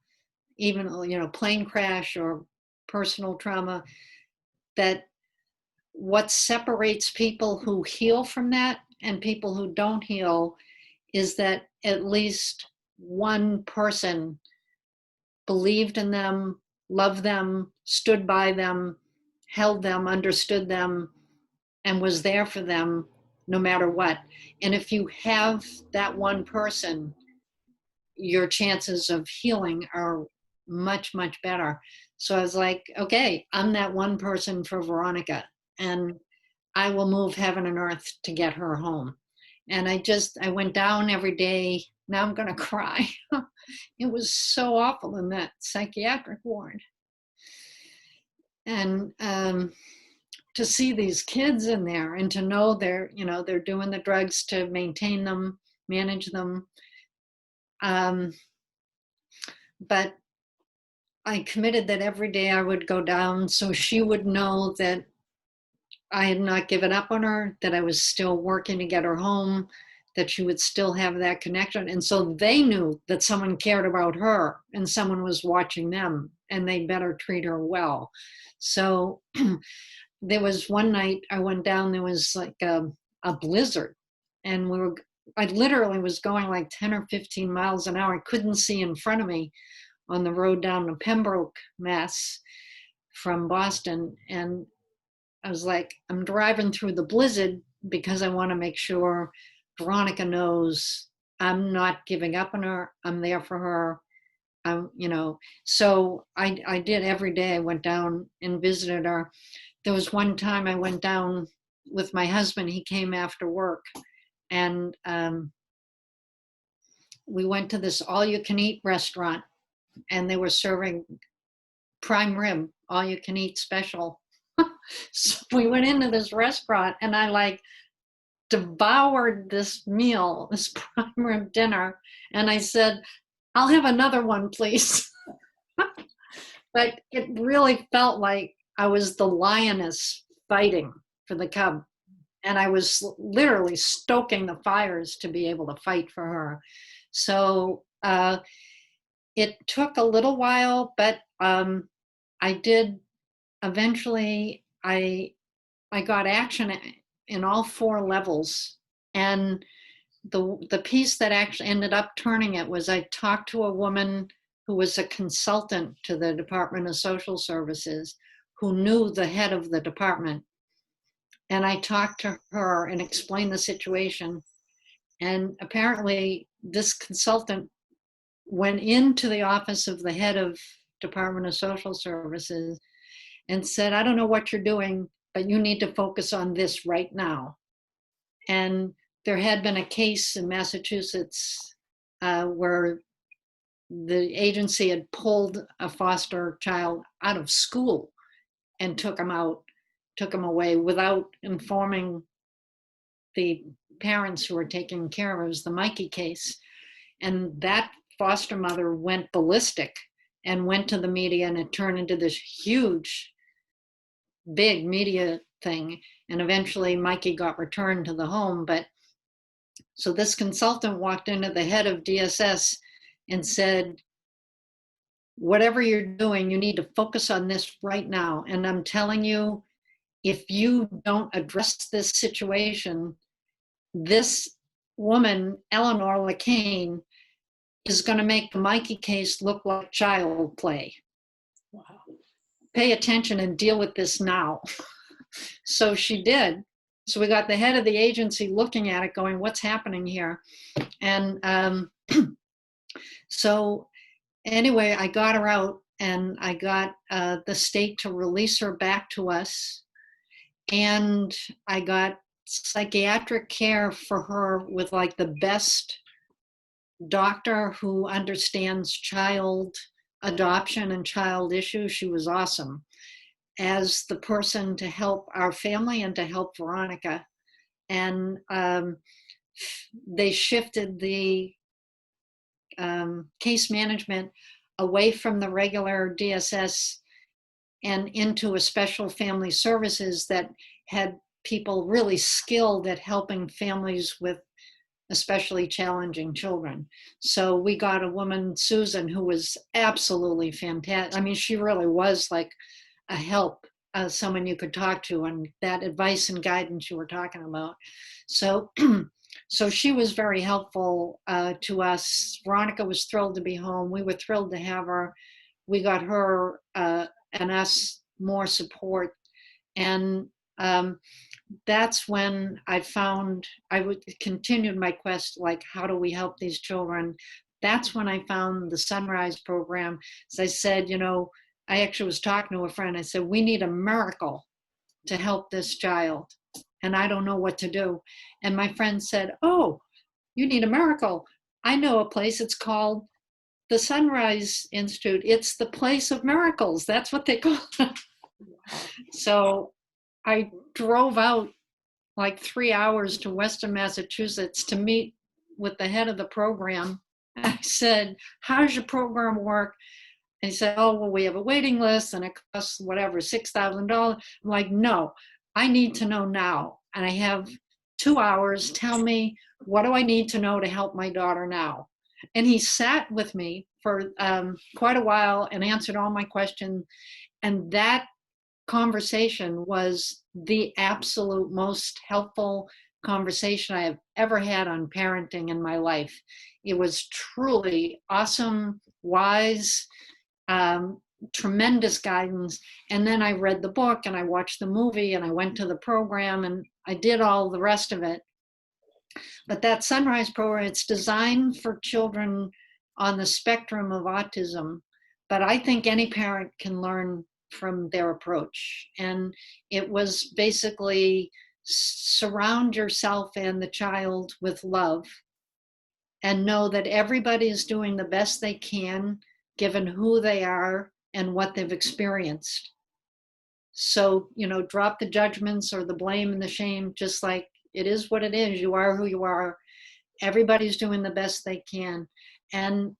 even plane crash or personal trauma, that what separates people who heal from that and people who don't heal is that at least one person believed in them, loved them, stood by them, held them, understood them, and was there for them no matter what. And if you have that one person, your chances of healing are much, much better. So I was like, okay, I'm that one person for Veronica, and I will move heaven and earth to get her home. And I went down every day. Now I'm going to cry. It was so awful in that psychiatric ward. And to see these kids in there and to know they're doing the drugs to maintain them, manage them. But I committed that every day I would go down so she would know that I had not given up on her, that I was still working to get her home, that she would still have that connection. And so they knew that someone cared about her and someone was watching them and they better treat her well. So there was one night I went down, there was like a blizzard, and I literally was going like 10 or 15 miles an hour. I couldn't see in front of me on the road down to Pembroke, Mass from Boston. And I was like, I'm driving through the blizzard because I want to make sure Veronica knows I'm not giving up on her. I'm there for her. So I did every day. I went down and visited her. There was one time I went down with my husband. He came after work, and we went to this all-you-can-eat restaurant, and they were serving prime rib, all-you-can-eat special. So we went into this restaurant, and I like devoured this meal, this prime rib dinner, and I said, I'll have another one, please. But it really felt like I was the lioness fighting for the cub. And I was literally stoking the fires to be able to fight for her. So it took a little while, but I did eventually, I got action in all 4 levels. And the piece that actually ended up turning it was I talked to a woman who was a consultant to the Department of Social Services, who knew the head of the department. And I talked to her and explained the situation. And apparently this consultant went into the office of the head of Department of Social Services and said, I don't know what you're doing, but you need to focus on this right now. And there had been a case in Massachusetts where the agency had pulled a foster child out of school and took him away without informing the parents who were taking care of him. It was the Mikey case. And that foster mother went ballistic and went to the media, and it turned into this huge, big media thing. And eventually Mikey got returned to the home. But so this consultant walked into the head of DSS and said, whatever you're doing, you need to focus on this right now. And I'm telling you, if you don't address this situation, this woman, Eleanor LeCain, is going to make the Mikey case look like child play. Wow. Pay attention and deal with this now. So she did. So we got the head of the agency looking at it going, what's happening here? And so anyway, I got her out, and I got the state to release her back to us. And I got psychiatric care for her with like the best doctor who understands child adoption and child issues. She was awesome as the person to help our family and to help Veronica. And they shifted the case management away from the regular DSS and into a special family services that had people really skilled at helping families with especially challenging children. So we got a woman, Susan, who was absolutely fantastic. I mean, she really was like a help, someone you could talk to, and that advice and guidance you were talking about. So So she was very helpful to us. Veronica was thrilled to be home. We were thrilled to have her. We got her and us more support. And that's when I continued my quest, like, how do we help these children? That's when I found the Sunrise program. As I said, I actually was talking to a friend. I said, we need a miracle to help this child, and I don't know what to do. And my friend said, oh, you need a miracle. I know a place. It's called the Sunrise Institute. It's the place of miracles. That's what they call it. So I drove out like 3 hours to Western Massachusetts to meet with the head of the program. I said, how's your program work? And he said, oh, well, we have a waiting list and it costs whatever, $6,000. I'm like, no, I need to know now. And I have 2 hours. Tell me, what do I need to know to help my daughter now? And he sat with me for quite a while and answered all my questions. And that conversation was the absolute most helpful conversation I have ever had on parenting in my life. It was truly awesome, wise, tremendous guidance. And then I read the book and I watched the movie and I went to the program and I did all the rest of it. But that Sunrise program, it's designed for children on the spectrum of autism. But I think any parent can learn from their approach. And it was basically surround yourself and the child with love and know that everybody is doing the best they can given who they are and what they've experienced. So, drop the judgments or the blame and the shame, just like it is what it is. You are who you are. Everybody's doing the best they can. And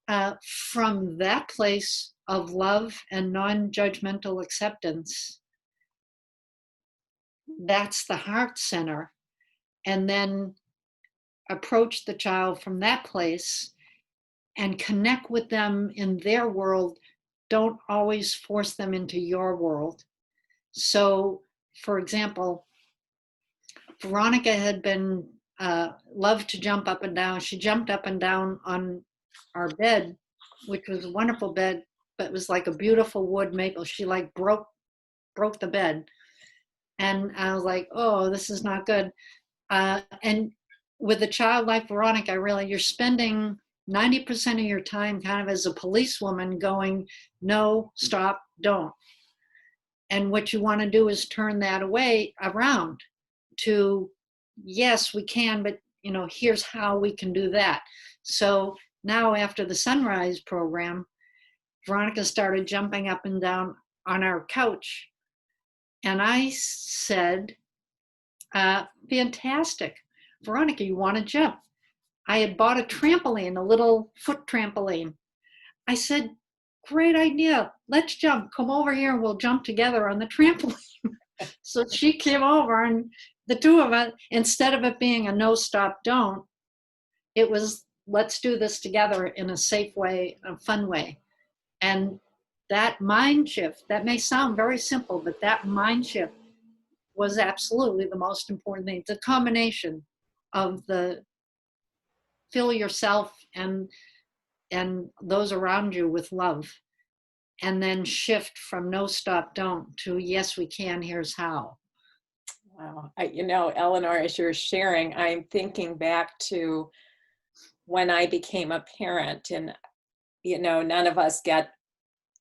from that place of love and non-judgmental acceptance, that's the heart center. And then approach the child from that place and connect with them in their world. Don't always force them into your world. So, for example, Veronica had been loved to jump up and down. She jumped up and down on our bed, which was a wonderful bed, but it was like a beautiful wood maple. She like broke the bed. And I was like, oh, this is not good. And with a child like Veronica, you're spending 90% of your time kind of as a policewoman going, no, stop, don't. And what you want to do is turn that around to, yes, we can, but here's how we can do that. So now after the Sunrise program, Veronica started jumping up and down on our couch. And I said, fantastic. Veronica, you want to jump? I had bought a trampoline, a little foot trampoline. I said, great idea. Let's jump. Come over here and we'll jump together on the trampoline. So she came over and the two of us, instead of it being a no, stop, don't, it was, let's do this together in a safe way, a fun way. And that mind shift, that may sound very simple, but that mind shift was absolutely the most important thing. It's a combination of the fill yourself and those around you with love, and then shift from no, stop, don't to yes, we can, here's how. Wow. Eleanor, as you're sharing, I'm thinking back to when I became a parent, and, none of us get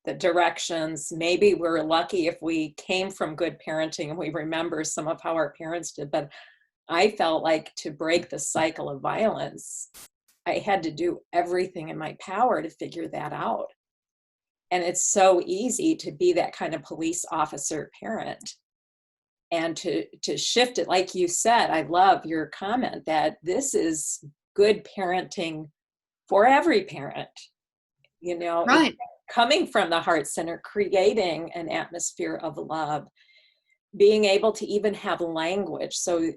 the directions. Maybe we're lucky if we came from good parenting and we remember some of how our parents did, but I felt like to break the cycle of violence, I had to do everything in my power to figure that out. And it's so easy to be that kind of police officer parent and to shift it. Like you said, I love your comment that this is good parenting for every parent, Right. Coming from the heart center, creating an atmosphere of love, being able to even have language. So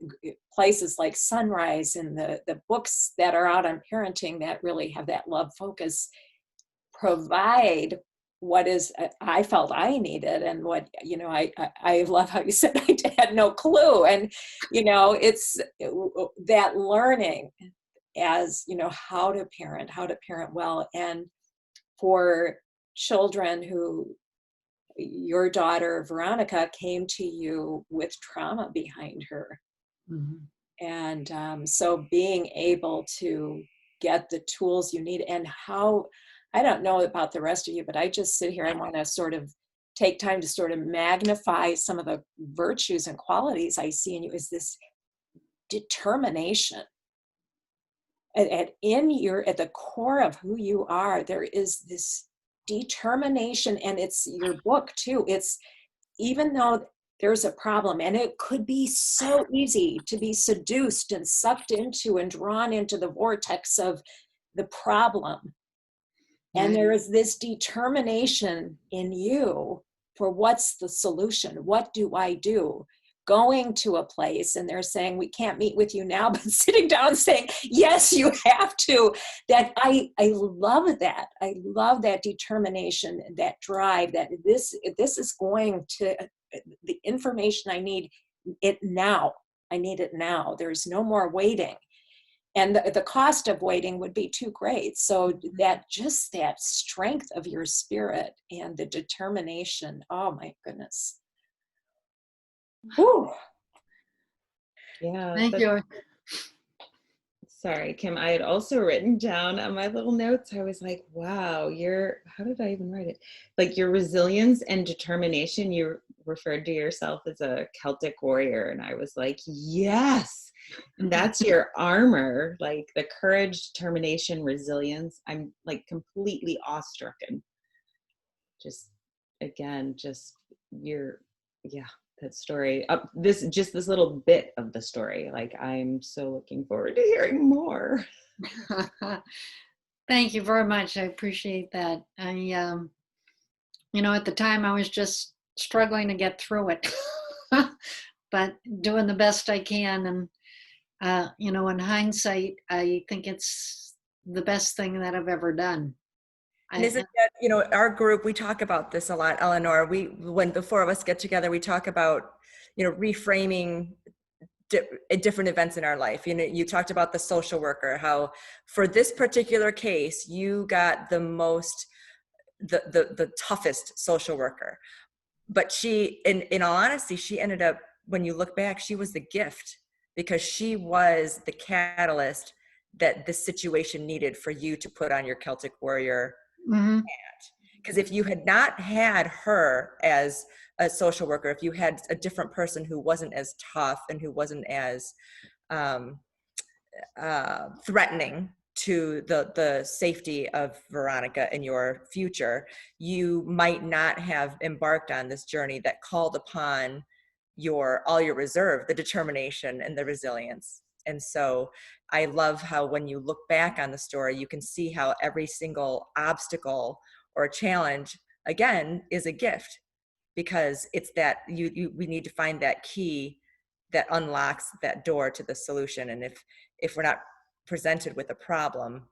places like Sunrise and the books that are out on parenting that really have that love focus provide I felt I needed, and what, I love how you said I had no clue. And, it's that learning as, how to parent well. And for children who, your daughter Veronica came to you with trauma behind her. Mhm. And so being able to get the tools you need, and how, I don't know about the rest of you, but I just sit here, I want to sort of take time to sort of magnify some of the virtues and qualities I see in you, is this determination. At the core of who you are, there is this determination, and it's your book too. It's, even though there's a problem, and it could be so easy to be seduced and sucked into and drawn into the vortex of the problem. And there is this determination in you for what's the solution? What do I do? Going to a place and they're saying, we can't meet with you now, but sitting down saying, yes, you have to. That I love that. I love that determination, that drive, that this is going to, the information I need it now. I need it now. There's no more waiting. And the cost of waiting would be too great. So that strength of your spirit and the determination, oh my goodness. Whew. Yeah. Thank you. Sorry, Kim, I had also written down on my little notes, I was like, wow, how did I even write it? Like, your resilience and determination, you referred to yourself as a Celtic warrior. And I was like, yes, and that's your armor, like the courage, determination, resilience. I'm like completely awestruck. And just, again, that story, this little bit of the story, like I'm so looking forward to hearing more. Thank you very much. I appreciate that. At the time I was just struggling to get through it, but doing the best I can. And, in hindsight, I think it's the best thing that I've ever done. And isn't that, our group, we talk about this a lot, Eleanor. When the four of us get together, we talk about, reframing different events in our life. You talked about the social worker, how for this particular case, you got the toughest social worker. But she, in all honesty, she ended up, when you look back, she was the gift, because she was the catalyst that this situation needed for you to put on your Celtic warrior. Mm-hmm. Because if you had not had her as a social worker, if you had a different person who wasn't as tough and who wasn't as threatening to the safety of Veronica and your future, you might not have embarked on this journey that called upon all your reserve, the determination and the resilience. And so I love how when you look back on the story, you can see how every single obstacle or challenge, again, is a gift, because it's that we need to find that key that unlocks that door to the solution. And if we're not presented with a problem,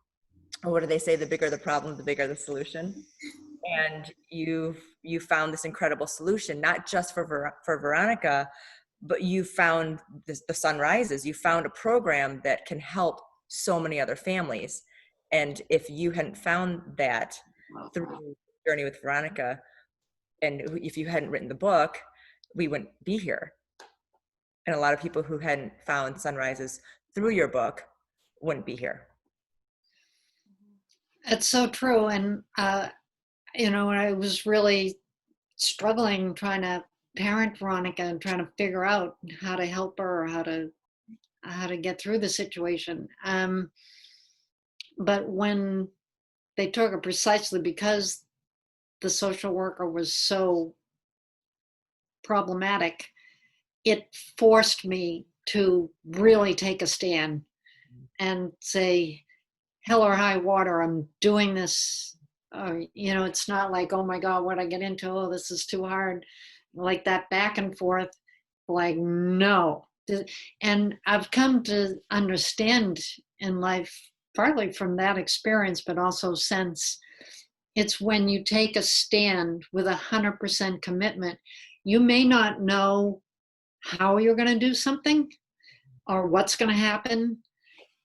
or what do they say, the bigger the problem, the bigger the solution. And you found this incredible solution, not just for Veronica, but you found the Sunrises. You found a program that can help so many other families. And if you hadn't found that through the journey with Veronica, and if you hadn't written the book, we wouldn't be here. And a lot of people who hadn't found Sunrises through your book wouldn't be here. It's so true. And, I was really struggling trying to parent Veronica and trying to figure out how to help her, or how to get through the situation. But when they took her, precisely because the social worker was so problematic, it forced me to really take a stand and say, hell or high water, I'm doing this. It's not like, oh my God, what I get into? Oh, this is too hard. Like that back and forth, like, no. And I've come to understand in life, partly from that experience, but also since, It's when you take a stand with 100% commitment. You may not know how you're going to do something or what's going to happen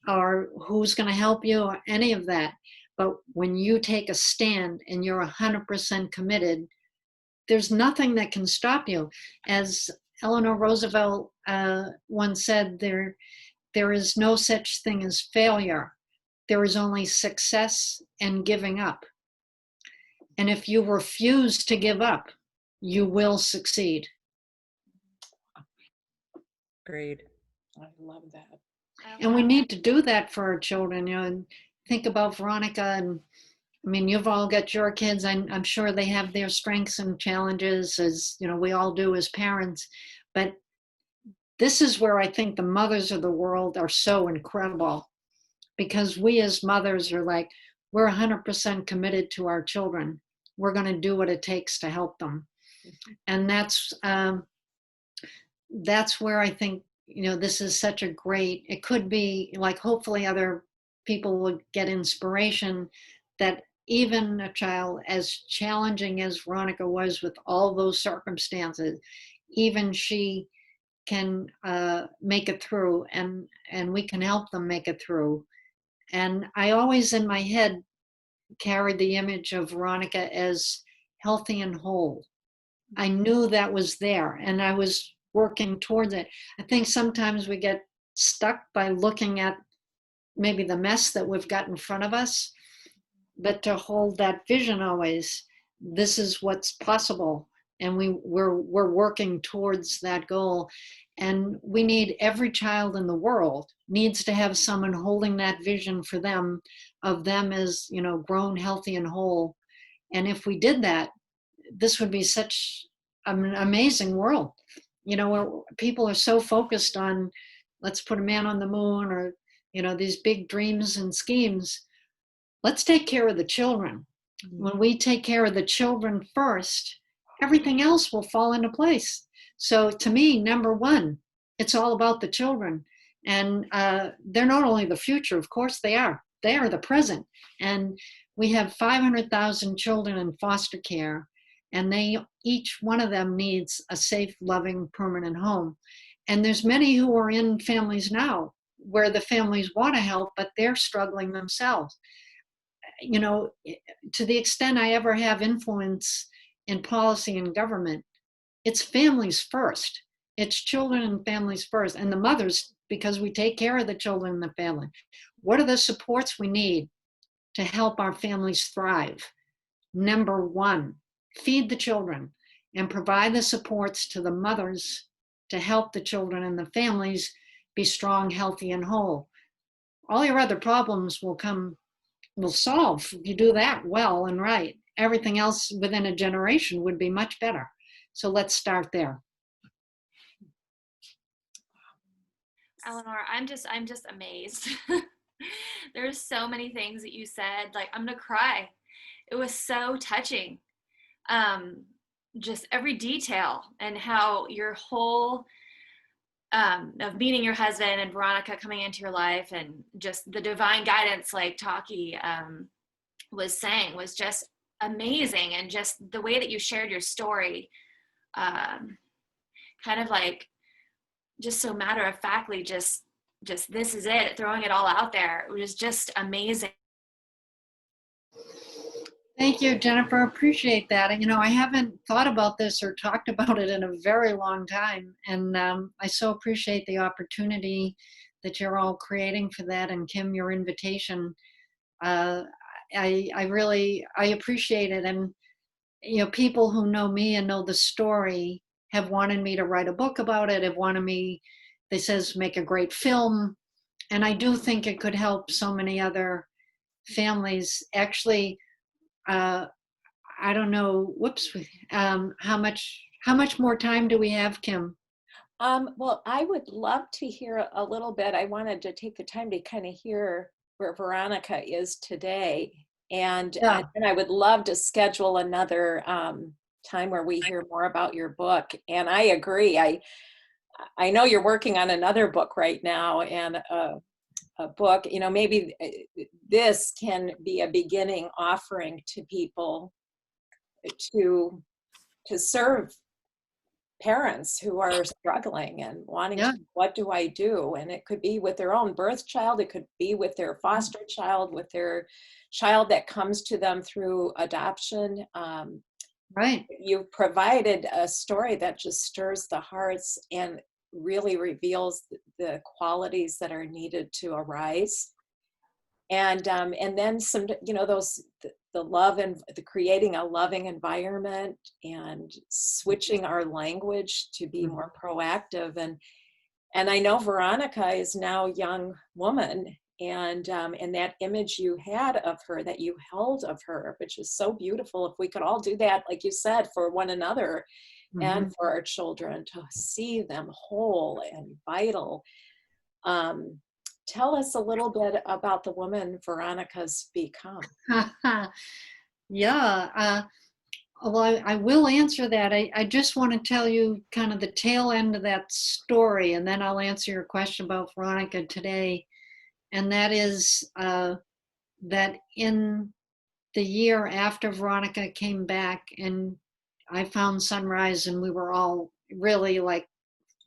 or who's going to help you or any of that. But when you take a stand and you're 100% committed, there's nothing that can stop you. As Eleanor Roosevelt once said, there is no such thing as failure. There is only success and giving up. And if you refuse to give up, you will succeed. Great. I love that. And we need to do that for our children. You know, and think about Veronica, and I mean, you've all got your kids. I'm sure they have their strengths and challenges, as you know, we all do as parents. But this is where I think the mothers of the world are so incredible, because we as mothers are like, we're 100% committed to our children. We're going to do what it takes to help them. And that's where I think, you know, this is such a great, it could be like, hopefully other people will get inspiration that even a child as challenging as Veronica was with all those circumstances, even she can make it through, and we can help them make it through. And I always in my head carried the image of Veronica as healthy and whole. I knew that was there and I was working towards it. I think sometimes we get stuck by looking at maybe the mess that we've got in front of us, but to hold that vision always, this is what's possible. And we're working towards that goal. And we need, every child in the world needs to have someone holding that vision for them, of them as, you know, grown, healthy, and whole. And if we did that, this would be such an amazing world. You know, where people are so focused on, let's put a man on the moon, or, you know, these big dreams and schemes. Let's take care of the children. When we take care of the children first, everything else will fall into place. So to me, number one, it's all about the children. And they're not only the future, of course they are the present. And we have 500,000 children in foster care, and each one of them needs a safe, loving, permanent home. And there's many who are in families now where the families want to help, but they're struggling themselves. You know, to the extent I ever have influence in policy and government, it's families first. It's children and families first, and the mothers, because we take care of the children and the family. What are the supports we need to help our families thrive? Number one, feed the children and provide the supports to the mothers to help the children and the families be strong, healthy, and whole. All your other problems will solve if you do that well and right. Everything else within a generation would be much better. So let's start there. Eleanor, I'm just amazed. There's so many things that you said, like, I'm gonna cry. It was so touching. Just every detail, and how your whole of meeting your husband and Veronica coming into your life, and just the divine guidance, like Taki was saying, was just amazing. And just the way that you shared your story, kind of like, just so matter of factly, just this is it, throwing it all out there. It was just amazing. Thank you, Jennifer. Appreciate that. And, you know, I haven't thought about this or talked about it in a very long time. And I so appreciate the opportunity that you're all creating for that. And Kim, your invitation, I appreciate it. And, you know, people who know me and know the story have wanted me to write a book about it, have wanted me, they says, make a great film. And I do think it could help so many other families. Actually, I don't know, how much more time do we have, Kim? Well, I would love to hear a little bit. I wanted to take the time to kind of hear where Veronica is today. And I would love to schedule another time where we hear more about your book. And I agree. I know you're working on another book right now, and a book, you know, maybe this can be a beginning offering to people to serve parents who are struggling and wanting Yeah. to, what do I do? And it could be with their own birth child, it could be with their foster child, with their child that comes to them through adoption. Right. You've provided a story that just stirs the hearts and really reveals the qualities that are needed to arise. And then some, you know, those the love and the creating a loving environment and switching our language to be more proactive. And I know Veronica is now a young woman, and that image you had of her, that you held of her, which is so beautiful. If we could all do that, like you said, for one another and for our children, to see them whole and vital. Tell us a little bit about the woman Veronica's become. Yeah. Well, I will answer that. I just want to tell you kind of the tail end of that story, and then I'll answer your question about Veronica today. And that is that in the year after Veronica came back and I found Sunrise, and we were all really like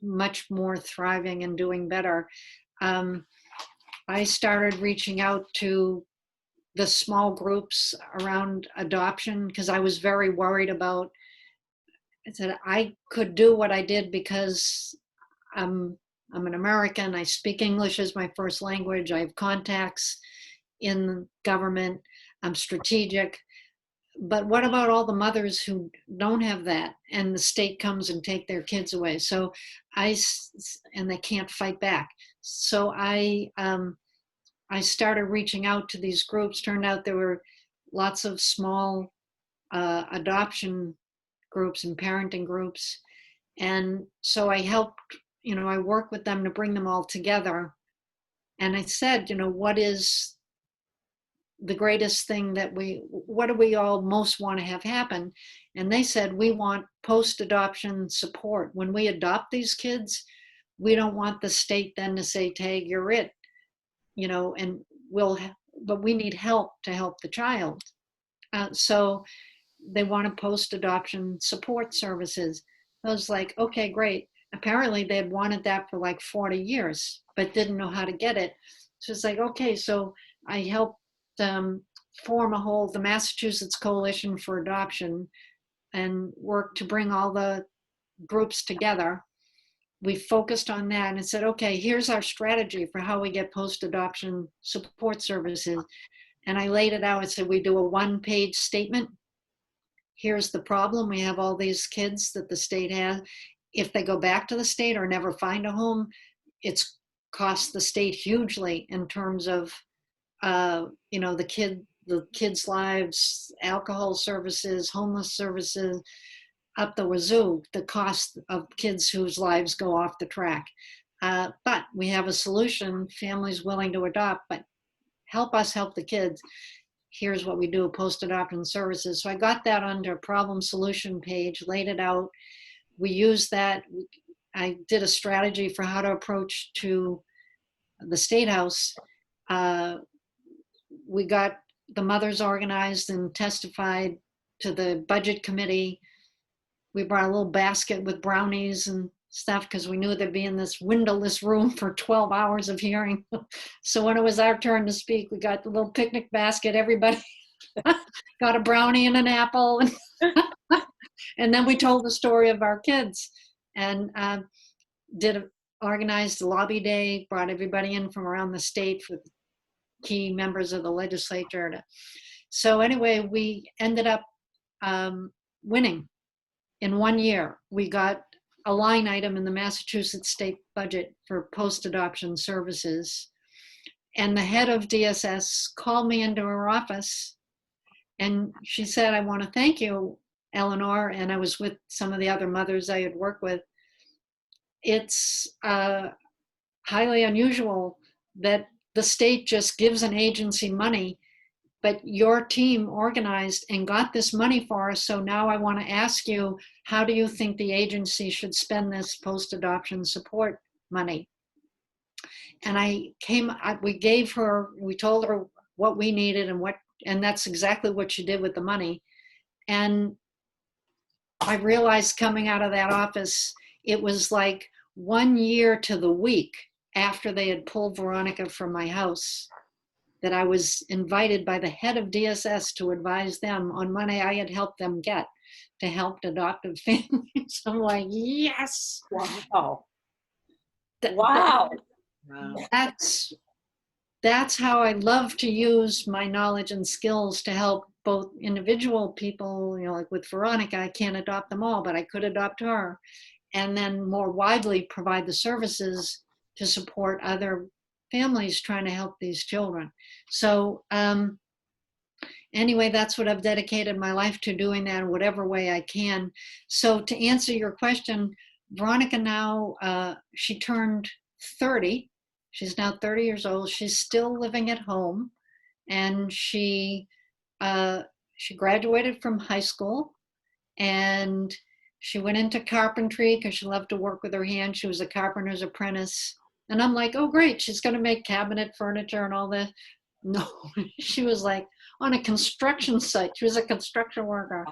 much more thriving and doing better, I started reaching out to the small groups around adoption because I was very worried about. I said I could do what I did because I'm an American. I speak English as my first language. I have contacts in government. I'm strategic. But what about all the mothers who don't have that, and the state comes and take their kids away? So and they can't fight back. So I started reaching out to these groups. Turned out there were lots of small adoption groups and parenting groups. And so I helped, I worked with them to bring them all together. And I said, what is the greatest thing what do we all most want to have happen? And they said, we want post-adoption support. When we adopt these kids, we don't want the state then to say, Tag, you're it, and but we need help to help the child. So they wanted post-adoption support services. I was like, okay, great. Apparently they had wanted that for like 40 years, but didn't know how to get it. So it's like, okay, so I helped form the Massachusetts Coalition for Adoption and work to bring all the groups together. We focused on that and said, okay, here's our strategy for how we get post-adoption support services. And I laid it out and said, we do a one-page statement. Here's the problem. We have all these kids that the state has. If they go back to the state or never find a home, it's cost the state hugely in terms of, the kids' lives, alcohol services, homeless services, up the wazoo, the cost of kids whose lives go off the track. But we have a solution, families willing to adopt, but help us help the kids. Here's what we do, post-adoption services. So I got that under a problem solution page, laid it out. We used that. I did a strategy for how to approach to the State House. We got the mothers organized and testified to the budget committee. We brought a little basket with brownies and stuff because we knew they'd be in this windowless room for 12 hours of hearing. So when it was our turn to speak, we got the little picnic basket. Everybody got a brownie and an apple. And then we told the story of our kids and organized a lobby day, brought everybody in from around the state for key members of the legislature. So anyway, we ended up winning. In 1 year, we got a line item in the Massachusetts state budget for post-adoption services. And the head of DSS called me into her office and she said, I want to thank you, Eleanor. And I was with some of the other mothers I had worked with. It's highly unusual that the state just gives an agency money, but your team organized and got this money for us. So now I want to ask you, how do you think the agency should spend this post-adoption support money? And we told her what we needed and that's exactly what she did with the money. And I realized coming out of that office, it was like 1 year to the week after they had pulled Veronica from my house that I was invited by the head of DSS to advise them on money I had helped them get to help adoptive families. I'm like, yes. Wow. Wow. Wow. That's how I love to use my knowledge and skills to help both individual people, like with Veronica, I can't adopt them all, but I could adopt her. And then more widely provide the services to support other families trying to help these children. So anyway, that's what I've dedicated my life to, doing that in whatever way I can. So to answer your question, Veronica now, she turned 30. She's now 30 years old. She's still living at home, and she graduated from high school, and she went into carpentry because she loved to work with her hands. She was a carpenter's apprentice. And I'm like, oh, great, she's going to make cabinet furniture and all that. No, she was like on a construction site. She was a construction worker.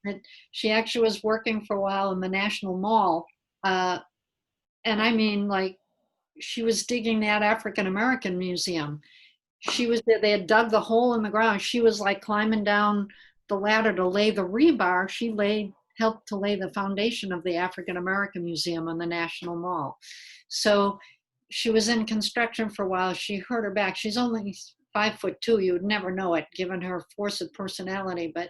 And she actually was working for a while in the National Mall. And I mean, like, she was digging that African American museum. She was there, they had dug the hole in the ground. She was like climbing down the ladder to lay the rebar. She helped to lay the foundation of the African American Museum on the National Mall. So she was in construction for a while. She hurt her back. She's only 5'2". You would never know it given her force of personality, but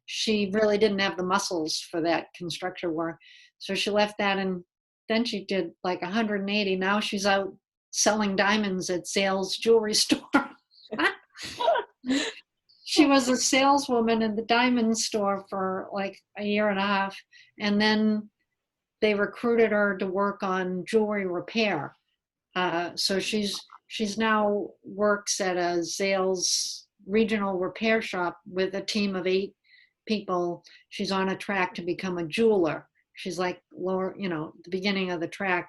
she really didn't have the muscles for that construction work. So she left that, and then she did like 180. Now she's out selling diamonds at Sales jewelry store. She was a saleswoman in the diamond store for like a year and a half, and then they recruited her to work on jewelry repair. So she's now works at a Zales regional repair shop with a team of 8 people. She's on a track to become a jeweler. She's like lower, the beginning of the track,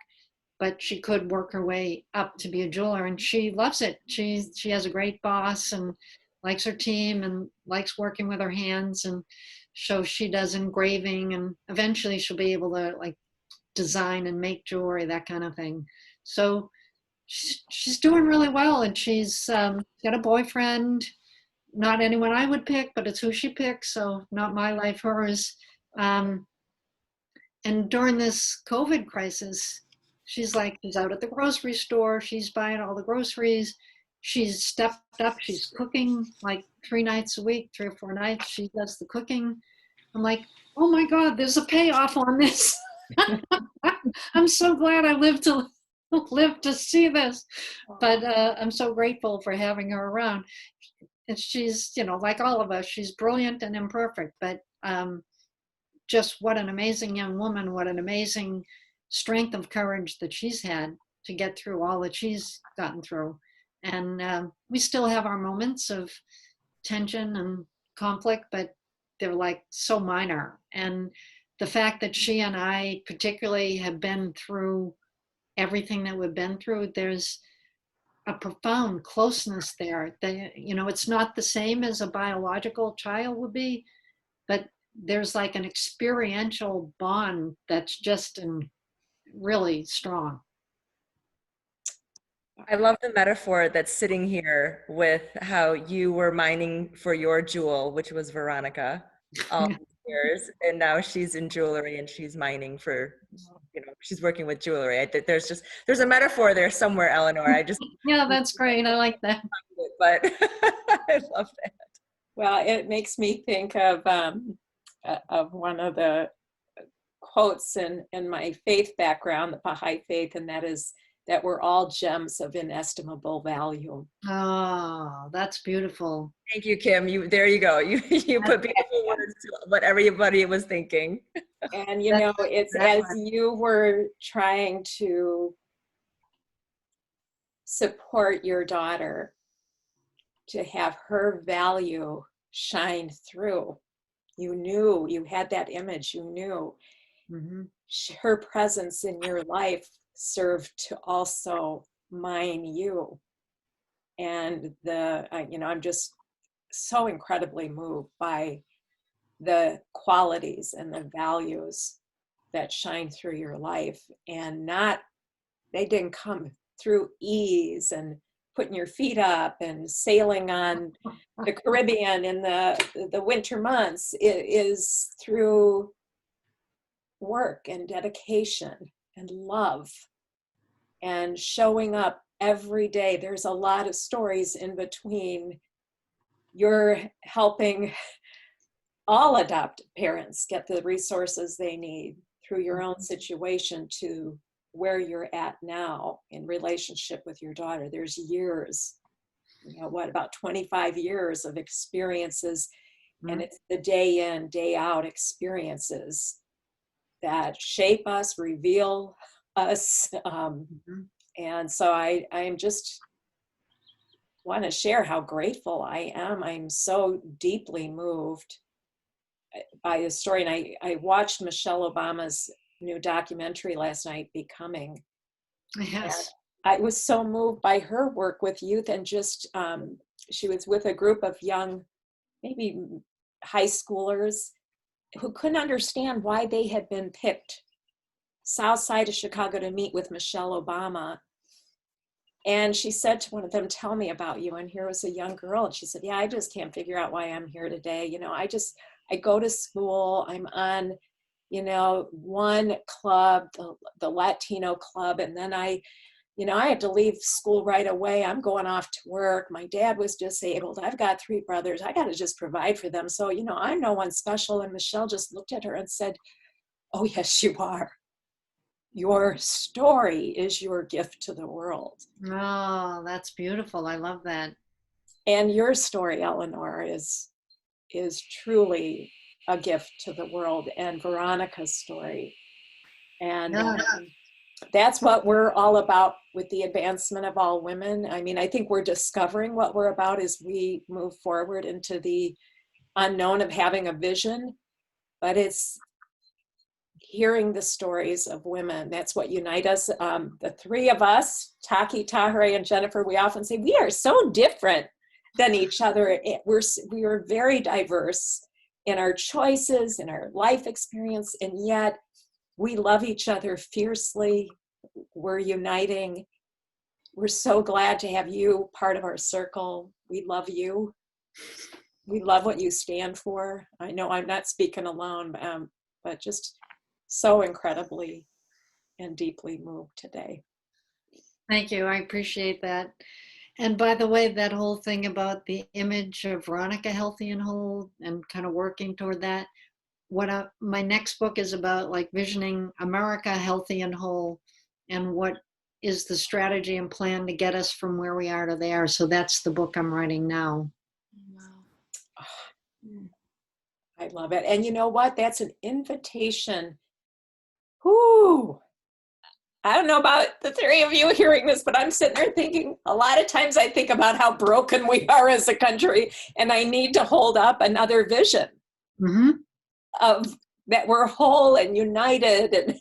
but she could work her way up to be a jeweler, and she loves it. She has a great boss and likes her team and likes working with her hands, and so she does engraving, and eventually she'll be able to like design and make jewelry, that kind of thing. So she's doing really well, and she's got a boyfriend, not anyone I would pick, but it's who she picks, so not my life, hers. And during this COVID crisis, she's out at the grocery store, she's buying all the groceries, she's stepped up, she's cooking like 3 nights a week, 3 or 4 nights, she does the cooking. I'm like, oh my God, there's a payoff on this. I'm so glad I lived to see this, but I'm so grateful for having her around. And she's, like all of us, she's brilliant and imperfect, but just what an amazing young woman, what an amazing strength of courage that she's had to get through all that she's gotten through. And we still have our moments of tension and conflict, but they're like so minor. And the fact that she and I particularly have been through everything that we've been through, there's a profound closeness there. It's not the same as a biological child would be, but there's like an experiential bond that's just really strong. I love the metaphor that's sitting here with how you were mining for your jewel, which was Veronica, all these years, and now she's in jewelry and she's mining for, she's working with jewelry. There's a metaphor there somewhere, Eleanor. Yeah, that's great. I like that. But I love that. Well, it makes me think of one of the quotes in my faith background, the Baha'i faith, and that is that we're all gems of inestimable value. Oh, that's beautiful. Thank you, Kim. There you go. You put beautiful words to what everybody was thinking. And it's as you were trying to support your daughter to have her value shine through. You knew, you had that image, you knew. Mm-hmm. Her presence in your life served to also mine you. And I'm just so incredibly moved by the qualities and the values that shine through your life, and they didn't come through ease and putting your feet up and sailing on the Caribbean in the winter months. It is through work and dedication and love and showing up every day. There's a lot of stories in between. You're helping all adoptive parents get the resources they need through your own situation to where you're at now in relationship with your daughter. There's years, about 25 years of experiences, and it's the day in, day out experiences that shape us, reveal us. And so I'm just want to share how grateful I am. I'm so deeply moved by the story. And I watched Michelle Obama's new documentary last night, Becoming. Yes. And I was so moved by her work with youth, and just, she was with a group of young, maybe high schoolers, who couldn't understand why they had been picked south side of Chicago to meet with Michelle Obama. And she said to one of them, "Tell me about you." And here was a young girl, and she said, "Yeah, I just can't figure out why I'm here today. I go to school, I'm on, one club, the Latino club, and then I had to leave school right away. I'm going off to work. My dad was disabled. I've got 3 brothers. I got to just provide for them. So, I'm no one special." And Michelle just looked at her and said, "Oh, yes, you are. Your story is your gift to the world." Oh, that's beautiful. I love that. And your story, Eleanor, is truly a gift to the world, and Veronica's story. And that's what we're all about with the advancement of all women. I mean, I think we're discovering what we're about as we move forward into the unknown of having a vision, but it's hearing the stories of women. That's what unites us. The 3 of us, Taki, Tahare, and Jennifer, we often say we are so different than each other. We are very diverse in our choices, in our life experience, and yet we love each other fiercely. We're uniting. We're so glad to have you part of our circle. We love you. We love what you stand for. I know I'm not speaking alone, but just so incredibly and deeply moved today. Thank you. I appreciate that. And by the way, that whole thing about the image of Veronica healthy and whole and kind of working toward that, my next book is about, like, visioning America healthy and whole, and what is the strategy and plan to get us from where we are to there. So that's the book I'm writing now. Wow. I love it. And you know what? That's an invitation. Whoo! I don't know about the 3 of you hearing this, but I'm sitting there thinking, a lot of times I think about how broken we are as a country, and I need to hold up another vision of that we're whole and united,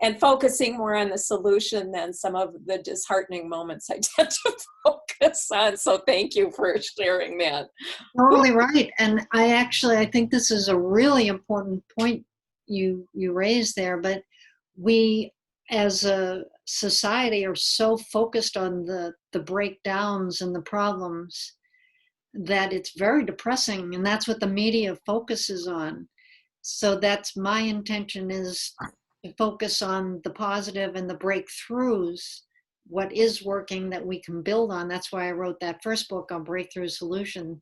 and focusing more on the solution than some of the disheartening moments I tend to focus on. So thank you for sharing that. Totally right. And I think this is a really important point you raised there, but we as a society are so focused on the breakdowns and the problems that it's very depressing, and that's what the media focuses on. So that's my intention, is to focus on the positive and the breakthroughs, what is working that we can build on. That's why I wrote that first book on breakthrough solution.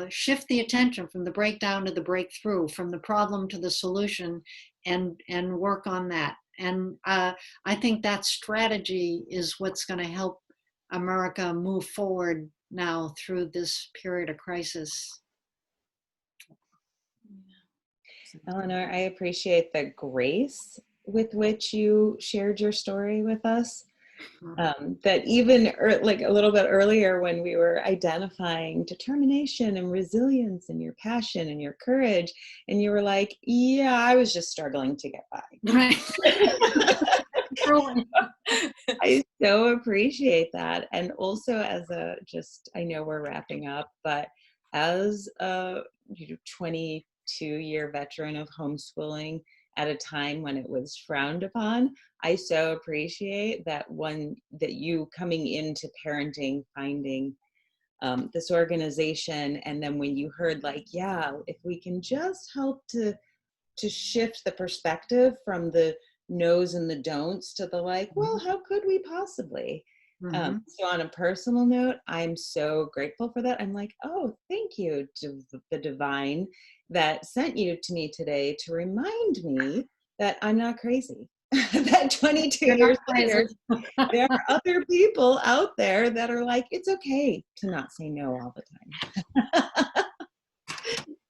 Shift the attention from the breakdown to the breakthrough, from the problem to the solution, and work on that. And I think that strategy is what's going to help America move forward now through this period of crisis. Eleanor, I appreciate the grace with which you shared your story with us. That even like a little bit earlier, when we were identifying determination and resilience and your passion and your courage, and you were like, "Yeah, I was just struggling to get by." Right. Truly. I so appreciate that. And also I know we're wrapping up, but as a 22-year veteran of homeschooling at a time when it was frowned upon, I so appreciate that you coming into parenting, finding this organization. And then when you heard like, yeah, if we can just help to shift the perspective from the no's and the don'ts to the like, well, how could we possibly? So on a personal note, I'm so grateful for that. I'm like, oh, thank you to the divine that sent you to me today to remind me that I'm not crazy. That 22 years later, there are other people out there that are like, it's okay to not say no all the time.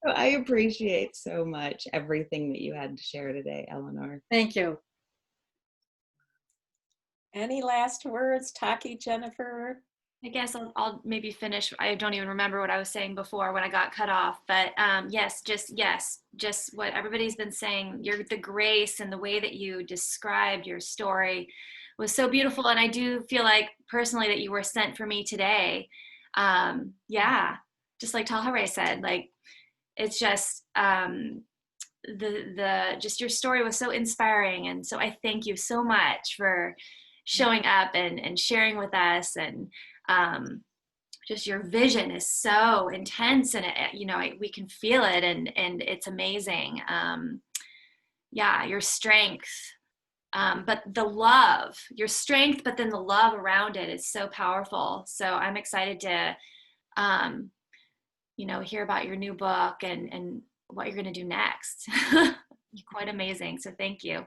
So I appreciate so much everything that you had to share today, Eleanor. Thank you. Any last words, Taki, Jennifer? I guess I'll maybe finish. I don't even remember what I was saying before when I got cut off, but just what everybody's been saying. The grace and the way that you described your story was so beautiful. And I do feel like personally that you were sent for me today. Just like Talhare said, like, it's just, just your story was so inspiring. And so I thank you so much for showing up and sharing with us. And just your vision is so intense, and we can feel it, and it's amazing. Your strength, but the love, your strength, but then the love around it is so powerful. So I'm excited to hear about your new book and what you're going to do next. You're quite amazing. So thank you.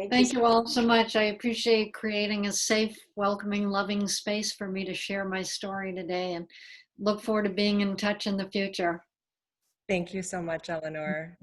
Thank you all so much. I appreciate creating a safe, welcoming, loving space for me to share my story today, and look forward to being in touch in the future. Thank you so much, Eleanor.